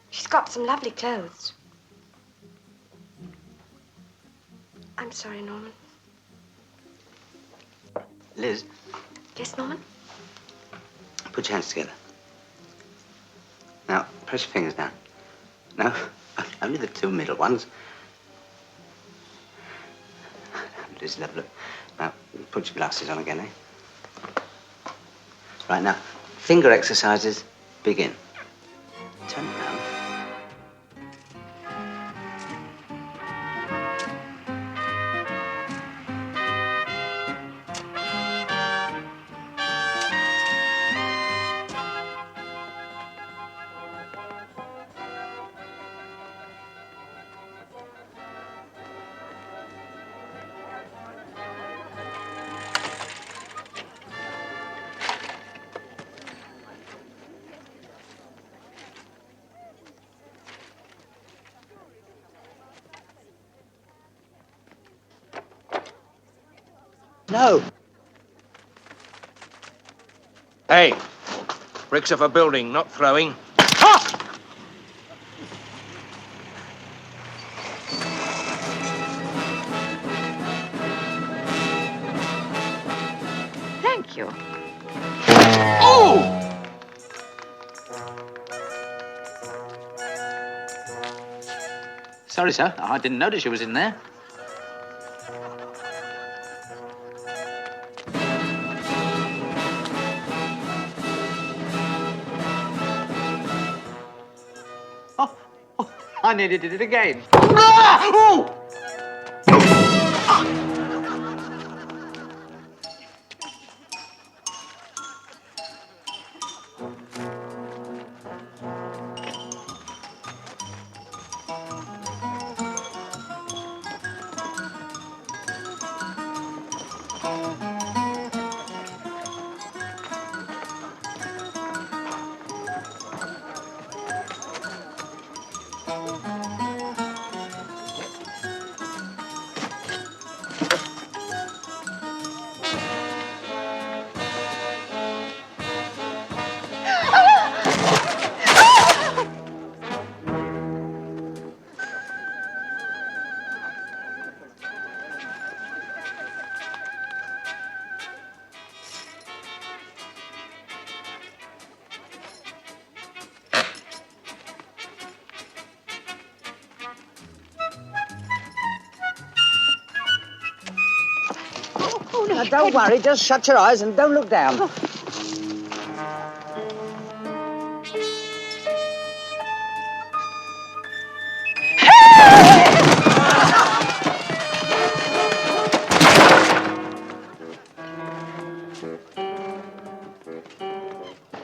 She's got some lovely clothes. I'm sorry, Norman. Liz, Yes, Norman? put your hands together. Now, press your fingers down. No, only the two middle ones. Liz, have a look. Now, put your glasses on again, eh? Right, now, finger exercises, begin. Turn it round. No. Hey, bricks of a building, not throwing. Thank you. Oh! Sorry, sir. I didn't notice you was in there. I nearly did it again. Oh! Now, don't worry, just shut your eyes and don't look down.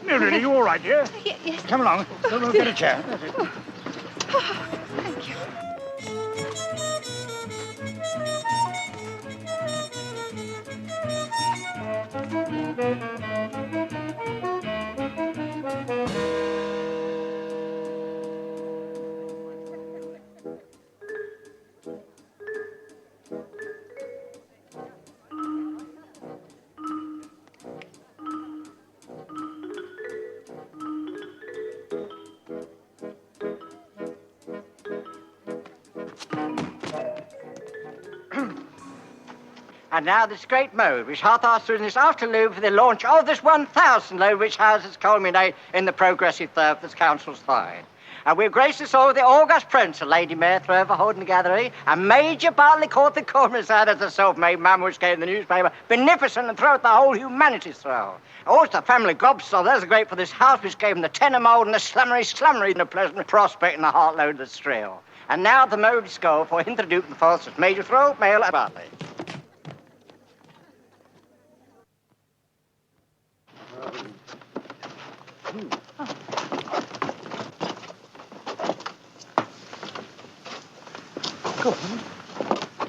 Mildred, are you all right, dear? Yes. Come along. We'll get a chair. That's it. Thank you. And now this great mode, which hath us through this afternoon for the launch of this 1,000 load, which houses culminate in the progressive third of this council's side. And we've graced us all with the august presence of Lady Mayor Throver holding the gathering, and Major Bartley caught the commissar as a self-made man which gave the newspaper beneficent and throughout the whole humanity's throw. Also the family gobstoppers are great for this house which gave them the tenor mould and the slummery and a pleasant prospect in the heartload of the Strill. And now the mode is go for introducing the first as Major Throver, Mayor Bartley.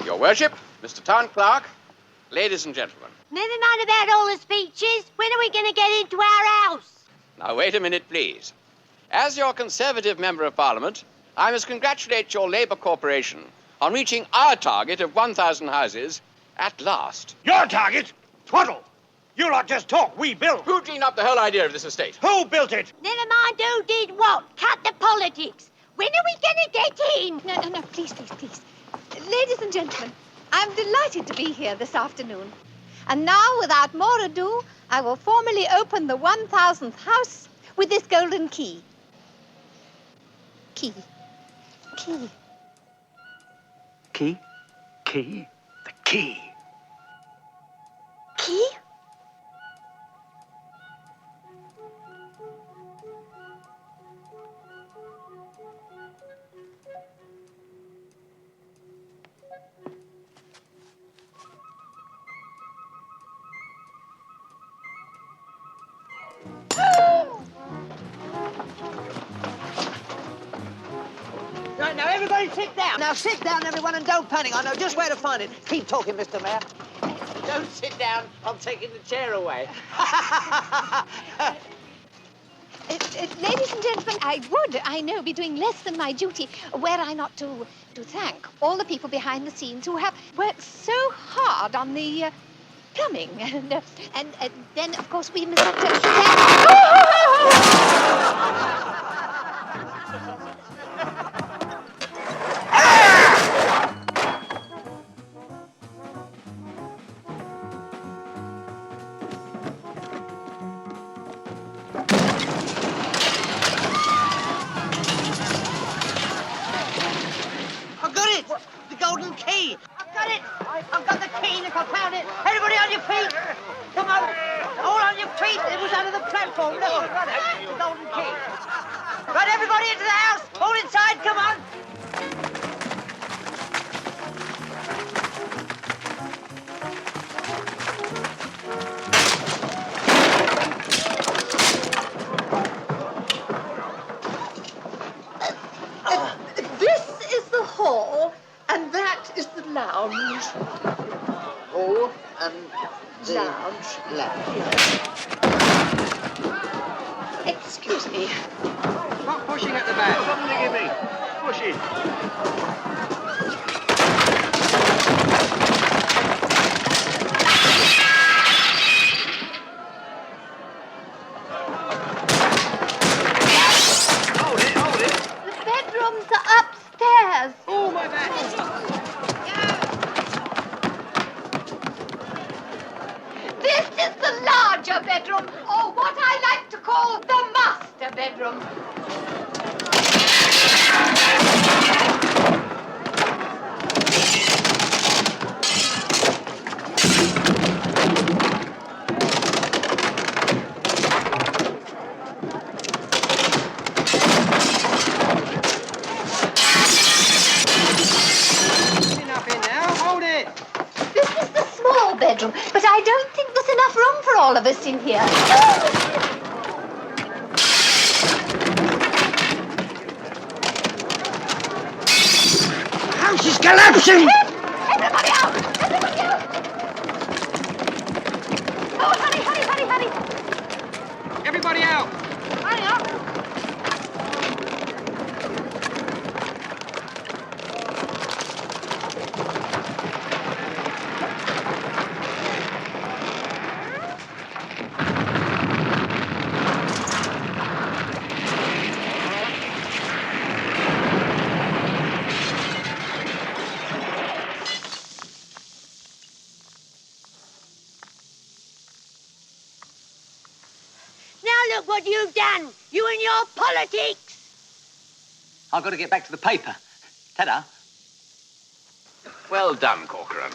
Your Worship, Mr. Town Clerk, ladies and gentlemen. Never mind about all the speeches. When are we going to get into our house? Now, wait a minute, please. As your Conservative Member of Parliament, I must congratulate your Labour Corporation on reaching our target of 1,000 houses at last. Your target? Twaddle! You lot just talk, we build. Who dreamed up the whole idea of this estate? Who built it? Never mind who did what. Cut the politics. When are we going to get in? No, please. Ladies and gentlemen, I'm delighted to be here this afternoon. And now, without more ado, I will formally open the 1,000th house with this golden key. Key. Key? The key. Key? Right, now everybody sit down. Now sit down, everyone, and don't panic. I know just where to find it. Keep talking, Mr. Mayor. Don't sit down. I'm taking the chair away. Ladies and gentlemen, I know, be doing less than my duty were I not to thank all the people behind the scenes who have worked so hard on the plumbing. And then, of course, we must have to I've got it! The golden key! I've got it! I've got the key, look, I found it! Everybody on your feet! Come on! All on your feet! It was under the platform, look, I've got it! The golden key! Right, everybody into the house! All inside, come on! This is the hall, and that is the lounge. Hall and the Lounge. Excuse me. Stop pushing at the back. Something to give me. Push it. Hold it. The bedrooms are upstairs. Oh, my back. This is the larger bedroom, or what I like to call the master bedroom. Enough in now. Hold it. This is the small bedroom, but I don't think there's enough room for all of us in here. The house is collapsing. Everybody out! Everybody out! Oh, hurry! Everybody out. Hurry up! look what you've done. You and your politics. I've got to get back to the paper. Ta-da. Well done, Corcoran.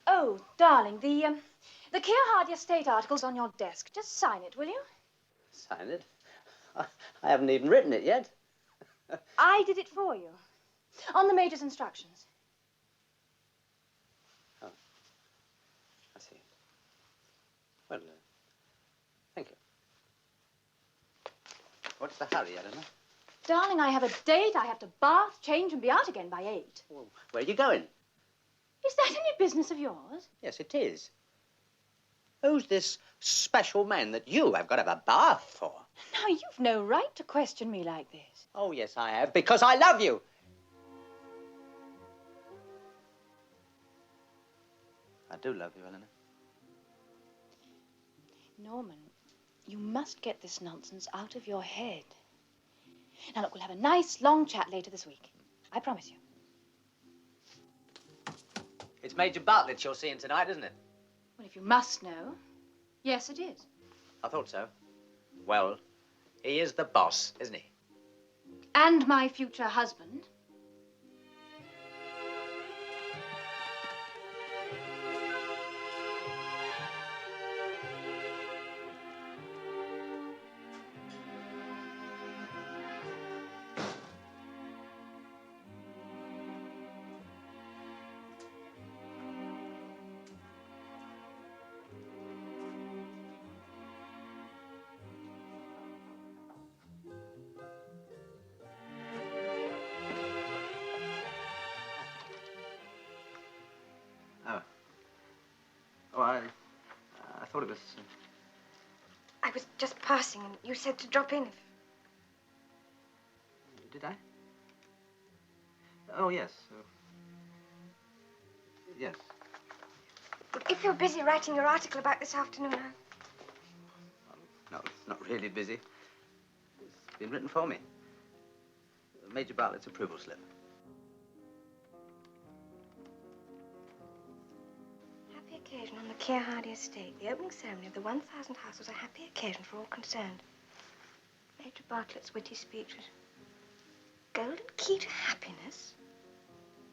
Oh, darling, the Keir Hardie estate article's on your desk. Just sign it, will you? Sign it? I haven't even written it yet. I did it for you. On the Major's instructions. Oh. I see. Well, thank you. What's the hurry, Eleanor? Darling, I have a date. I have to bath, change, and be out again by 8. Well, where are you going? Is that any business of yours? Yes, it is. Who's this special man that you have got to have a bath for? Now, you've no right to question me like this. Oh, yes, I have, because I love you. I do love you, Eleanor. Norman, you must get this nonsense out of your head. Now, look, we'll have a nice, long chat later this week. I promise you. It's Major Bartlett you're seeing tonight, isn't it? Well, if you must know, yes, it is. I thought so. Well, he is the boss, isn't he? And my future husband. Oh, I thought it was... I was just passing, and you said to drop in. Did I? Oh, yes. Yes. But if you're busy writing your article about this afternoon, No, it's not really busy. It's been written for me. Major Bartlett's approval slip. happy occasion on the Keir Hardie estate. The opening ceremony of the 1,000th house was a happy occasion for all concerned. Major Bartlett's witty speech was golden key to happiness.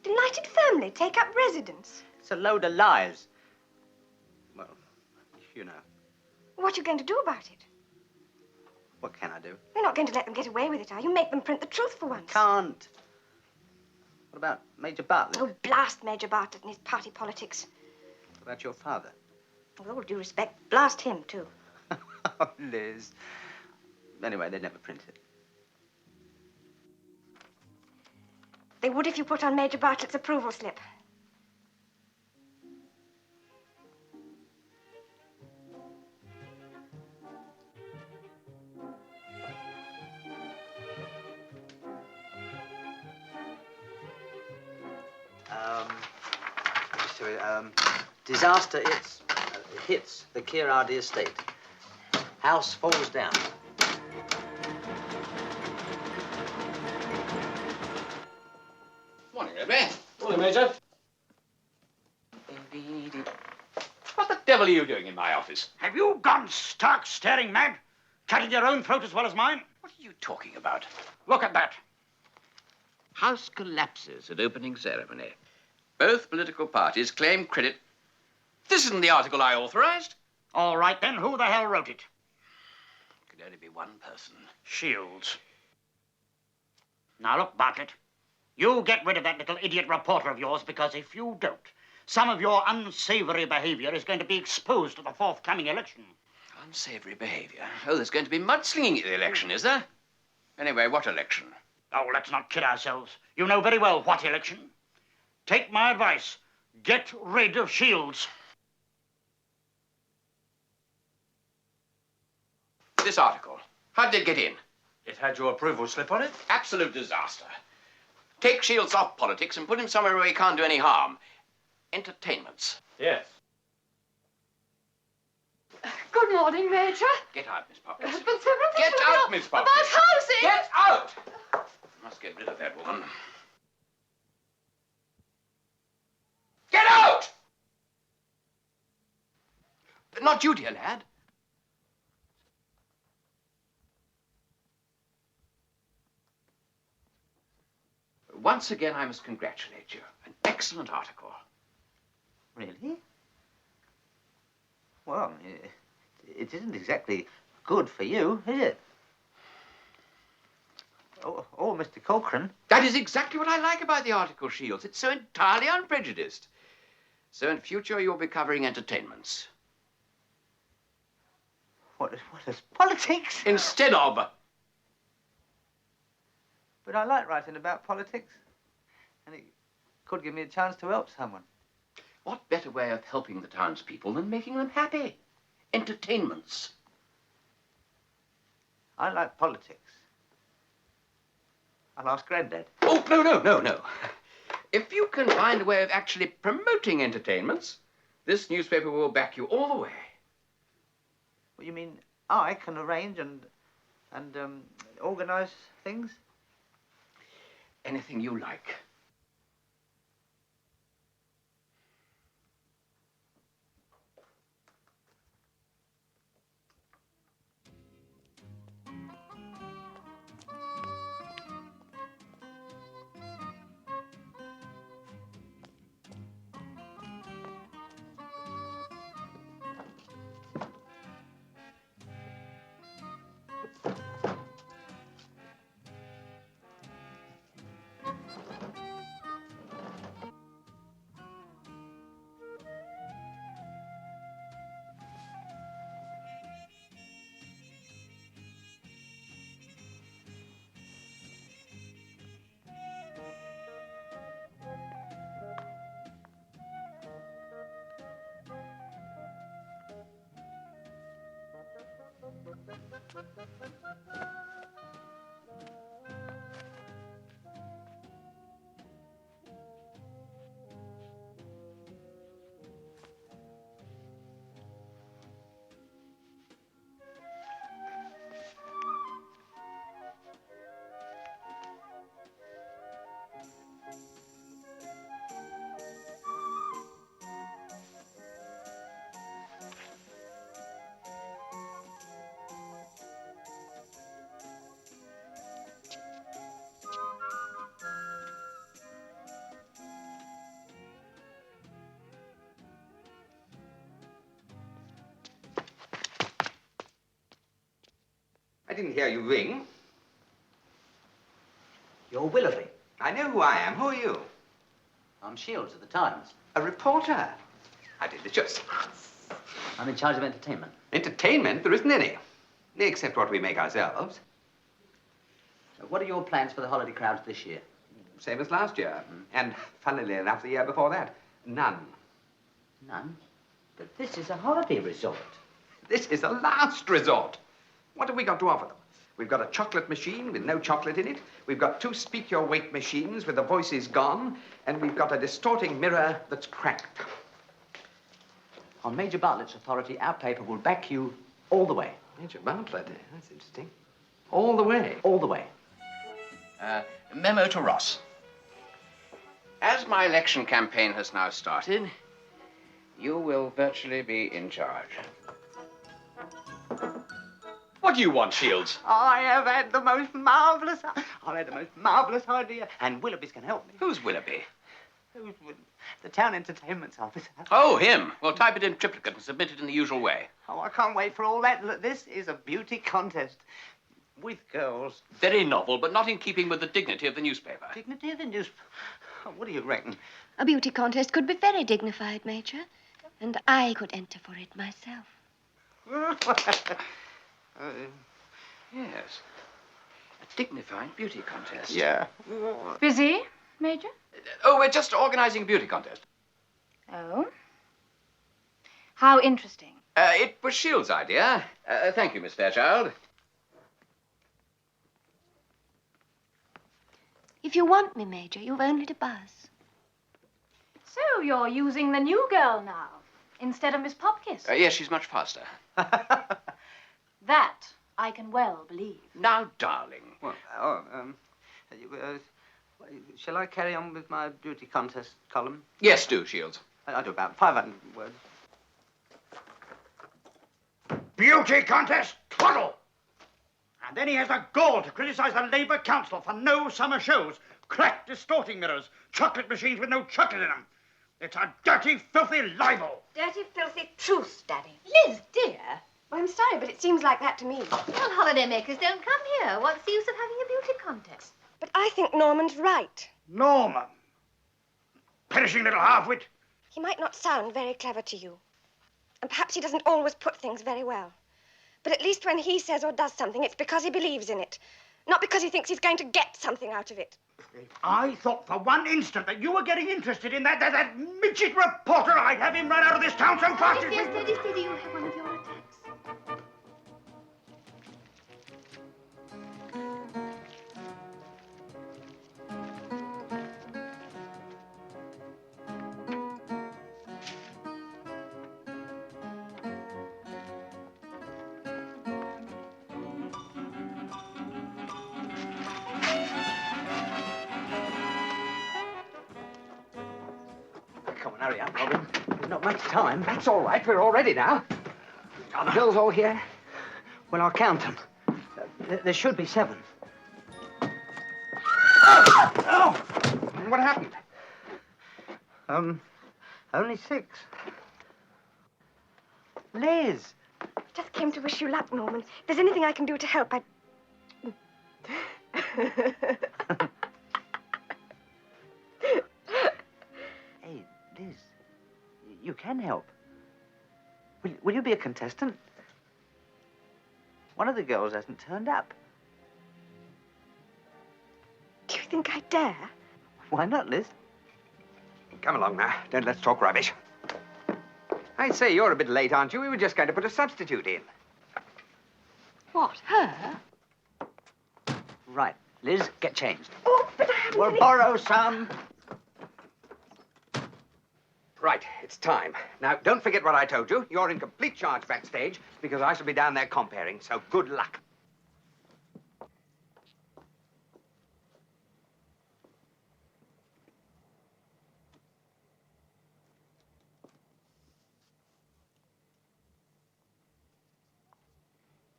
Delighted family take up residence. It's a load of lies. Well, you know. What are you going to do about it? What can I do? You're not going to let them get away with it, are you? Make them print the truth for once. Can't. What about Major Bartlett? Oh, blast Major Bartlett and his party politics. What about your father? With all due respect, blast him, too. Oh, Liz. Anyway, they'd never print it. They would if you put on Major Bartlett's approval slip. Disaster hits the Keir Hardie estate. House falls down. Morning, Redman. Morning, Major. What the devil are you doing in my office? Have you gone stark staring mad? Cutting your own throat as well as mine? What are you talking about? Look at that. House collapses at opening ceremony. Both political parties claim credit. This isn't the article I authorized. All right, then. Who the hell wrote it? Could only be one person. Shields. Now, look, Bartlett. You get rid of that little idiot reporter of yours, because if you don't, some of your unsavory behavior is going to be exposed at the forthcoming election. Unsavory behavior? Oh, there's going to be mudslinging at the election, is there? Anyway, what election? Oh, let's not kid ourselves. You know very well what election. Take my advice. Get rid of Shields. this article? How did it get in? It had your approval slip on it? Absolute disaster. Take Shields off politics and put him somewhere where he can't do any harm. Entertainments. Yes. Good morning, Major. Get out, Miss Poppins. There's been several things Get going out, on Miss Poppins. about housing. Get out! I must get rid of that woman. Get out! Not you, dear lad. Once again, I must congratulate you. An excellent article. Really? Well, it isn't exactly good for you, is it? Oh, Mr. Corcoran. That is exactly what I like about the article, Shields. It's so entirely unprejudiced. So in future, you'll be covering entertainments. What is politics? Instead of. But I like writing about politics. And it could give me a chance to help someone. What better way of helping the townspeople than making them happy? Entertainments. I like politics. I'll ask Grandad. Oh, no. If you can find a way of actually promoting entertainments, this newspaper will back you all the way. What, you mean I can arrange and organize things? Anything you like. I didn't hear you ring. You're Willoughby. I know who I am. Who are you? I'm Shields of the Times. A reporter. How delicious. I'm in charge of entertainment. Entertainment? There isn't any. Except what we make ourselves. What are your plans for the holiday crowds this year? Same as last year. And funnily enough, the year before that. None. None? But this is a holiday resort. This is a last resort. What have we got to offer them? We've got a chocolate machine with no chocolate in it. We've got 2 speak-your-weight machines with the voices gone. And we've got a distorting mirror that's cracked. On Major Bartlett's authority, our paper will back you all the way. Major Bartlett? That's interesting. All the way? All the way. Memo to Ross. As my election campaign has now started, you will virtually be in charge. What do you want, Shields? I have had the most marvellous idea. And Willoughby's can help me. Who's Willoughby? The town entertainment officer. Oh, him. Well, type it in triplicate and submit it in the usual way. Oh, I can't wait for all that. Look, this is a beauty contest. With girls. Very novel, but not in keeping with the dignity of the newspaper. Dignity of the newspaper? What do you reckon? A beauty contest could be very dignified, Major. And I could enter for it myself. Yes. A dignified beauty contest. Yeah. Busy, Major? Oh, we're just organizing a beauty contest. Oh? How interesting. It was Shields' idea. Thank you, Miss Fairchild. If you want me, Major, you've only to buzz. So you're using the new girl now, instead of Miss Popkiss? Yes, she's much faster. That I can well believe. Now, darling. Well, shall I carry on with my beauty contest column? Yes, do, Shields. I'll do about 500 words. Beauty contest, twaddle! And then he has the gall to criticize the Labour Council for no summer shows, cracked distorting mirrors, chocolate machines with no chocolate in them. It's a dirty, filthy libel. Dirty, filthy truth, Daddy. Liz, dear. Well, I'm sorry, but it seems like that to me. Well, holidaymakers don't come here. What's the use of having a beauty contest? But I think Norman's right. Norman. Perishing little half-wit. He might not sound very clever to you. And perhaps he doesn't always put things very well. But at least when he says or does something, it's because he believes in it. Not because he thinks he's going to get something out of it. I thought for one instant that you were getting interested in that midget reporter. I'd have him run out of this town so fast. Steady, steady. You have one of your attacks. Come on, hurry up, Robin. There's not much time. That's all right. We're all ready now. Are the bills all here? Well, I'll count them. There should be 7. Oh! What happened? Only 6. Liz! I just came to wish you luck, Norman. If there's anything I can do to help, I'd... Hey, Liz, you can help. Will you be a contestant? One of the girls hasn't turned up. Do you think I dare? Why not, Liz? Come along now. Don't let's talk rubbish. I say, you're a bit late, aren't you? We were just going to put a substitute in. What, her? Right, Liz, get changed. Oh, but I haven't We'll any... borrow some. Right, it's time. Now, don't forget what I told you. You're in complete charge backstage because I shall be down there comparing, so good luck.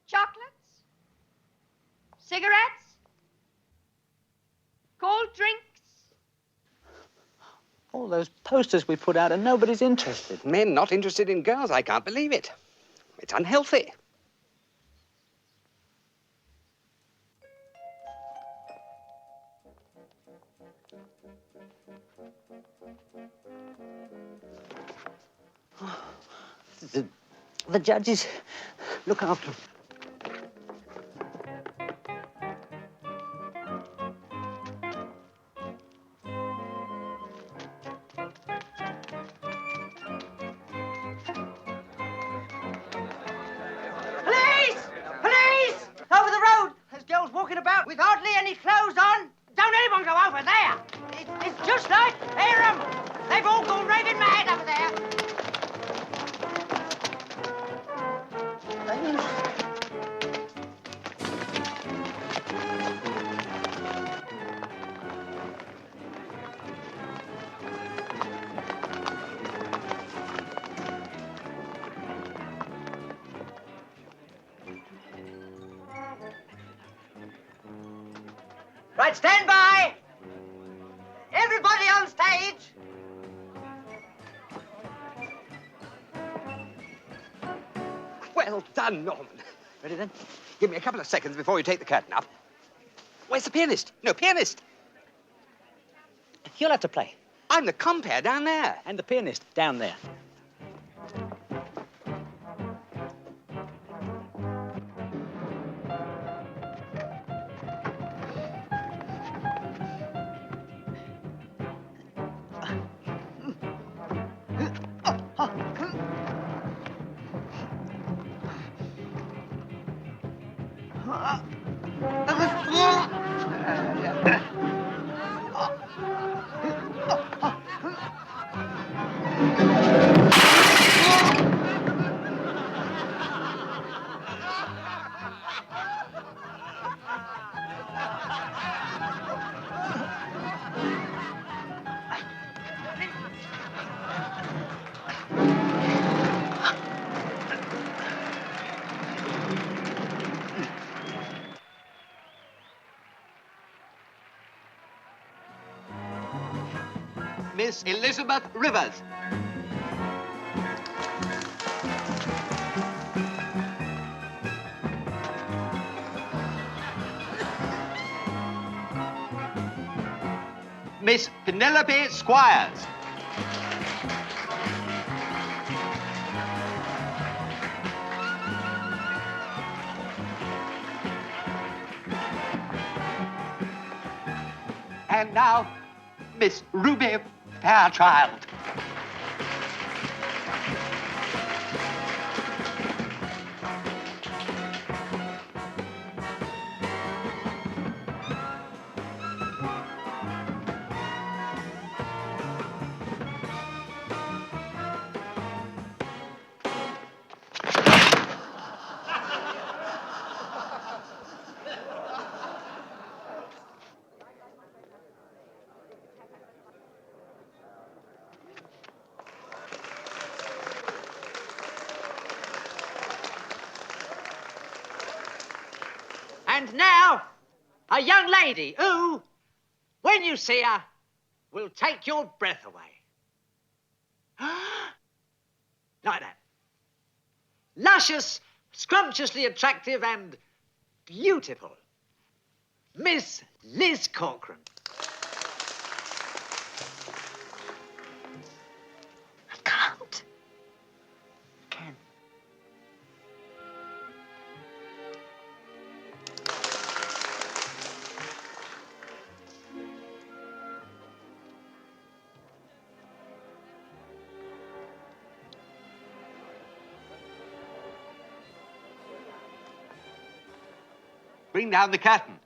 Chocolates? Cigarettes? Cold drinks? All those posters we put out and nobody's interested. Men not interested in girls, I can't believe it. It's unhealthy. The judges look after them. Police! Police! Over the road! There's girls walking about with hardly any clothes on. Don't anyone go over there. It's just like, hear 'em. They've all gone raving mad over there. Right, stand by. Everybody on stage. Well done, Norman. Ready then? Give me a couple of seconds before you take the curtain up. Where's the pianist? No, pianist. You'll have to play. I'm the compere down there. And the pianist down there. Miss Elizabeth Rivers. Miss Penelope Squires. And now, Miss Ruby Fairchild. And now, a young lady who, when you see her, will take your breath away. Like that. Luscious, scrumptiously attractive and beautiful. Miss Liz Corcoran. I can't. Can. Bring down the curtain.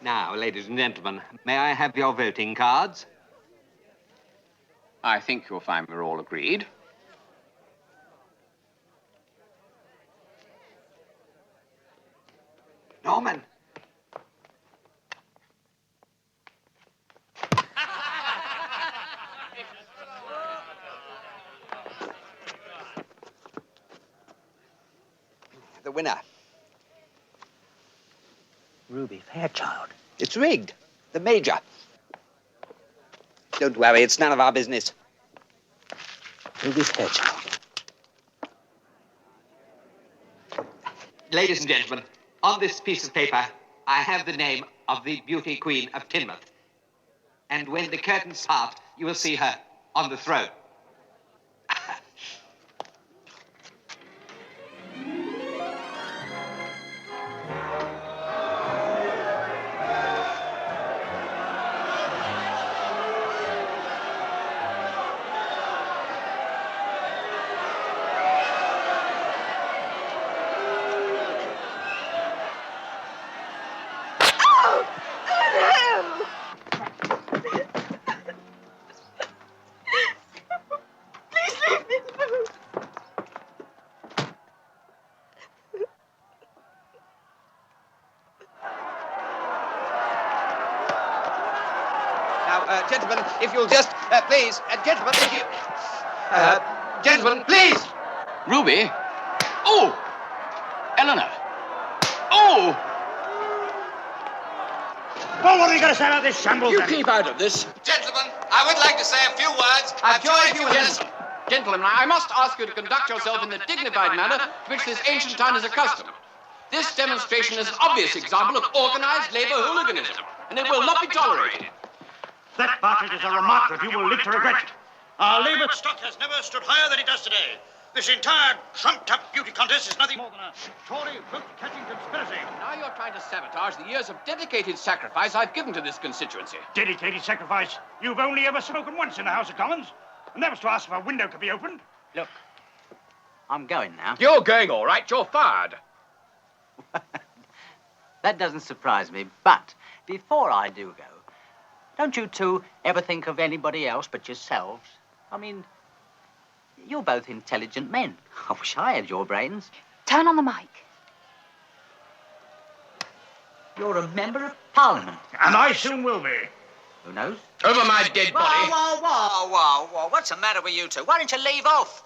Now, ladies and gentlemen, may I have your voting cards? I think you'll find we're all agreed. Norman. The winner. Ruby Fairchild. It's rigged. The Major. Don't worry, it's none of our business. Ruby Fairchild. Ladies and gentlemen, on this piece of paper, I have the name of the Beauty Queen of Teignmouth. And when the curtains part, you will see her on the throne. Gentlemen, if you'll just, please, gentlemen, if you... gentlemen, please! Ruby? Oh! Eleanor! Oh! Well, what are you going to say about this shambles? You then? keep out of this. Gentlemen, I would like to say a few words. I'm sure if you will listen. Gentlemen, I must ask you to conduct yourself in the dignified manner to which this ancient town is accustomed. This demonstration is an obvious example of organized labor hooliganism, and it will not be tolerated. That, Bartlett, is a remark that you will live to regret. Our labour stock has never stood higher than it does today. This entire trumped-up beauty contest is nothing more than a Tory vote-catching conspiracy. Now you're trying to sabotage the years of dedicated sacrifice I've given to this constituency. Dedicated sacrifice? You've only ever spoken once in the House of Commons, and that was to ask if a window could be opened. Look, I'm going now. You're going all right. You're fired. That doesn't surprise me, but before I do go, don't you two ever think of anybody else but yourselves? I mean, you're both intelligent men. I wish I had your brains. Turn on the mic. You're a member of Parliament. And I soon will be. Who knows? Over my dead body. Whoa. What's the matter with you two? Why don't you leave off?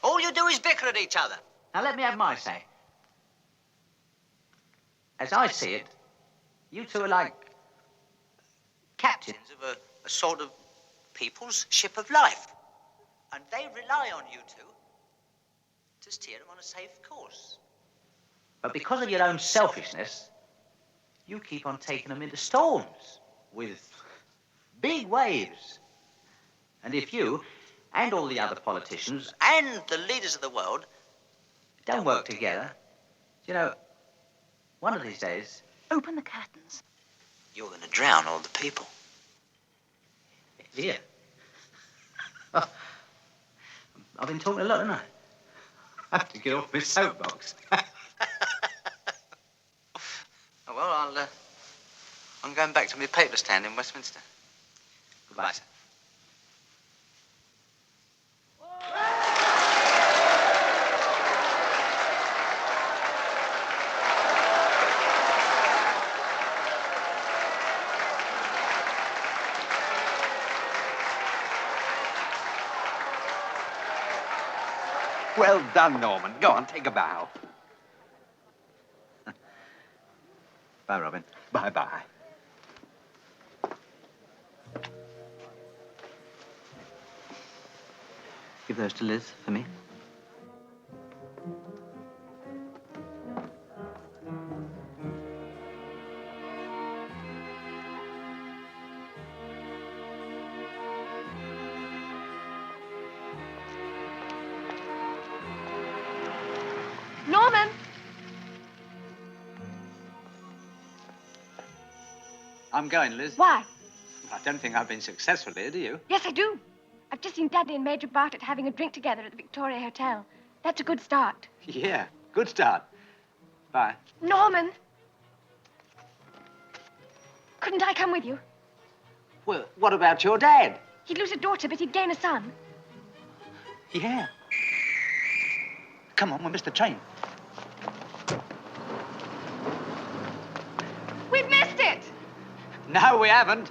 All you do is bicker at each other. Now let me have my say. as I see it, you two are like captains of a sort of people's ship of life. And they rely on you two to steer them on a safe course. But because of your own selfishness, you keep on taking them into storms with big waves. And if you and all the other politicians and the leaders of the world don't work together, you know, one of these days, Open the curtains. you're going to drown all the people. Here. Oh, I've been talking a lot, haven't I? I have to get off my soapbox. Well, I'm going back to my paper stand in Westminster. Goodbye, sir. Well done, Norman. Go on, take a bow. Bye, Robin. Bye-bye. Give those to Liz for me. Norman! I'm going, Liz. Why? I don't think I've been successful here, do you? Yes, I do. I've just seen Daddy and Major Bartlett having a drink together at the Victoria Hotel. That's a good start. Yeah, good start. Bye. Norman! Couldn't I come with you? Well, what about your dad? He'd lose a daughter, but he'd gain a son. Yeah. Come on, we'll miss the train. We've missed it! No, we haven't.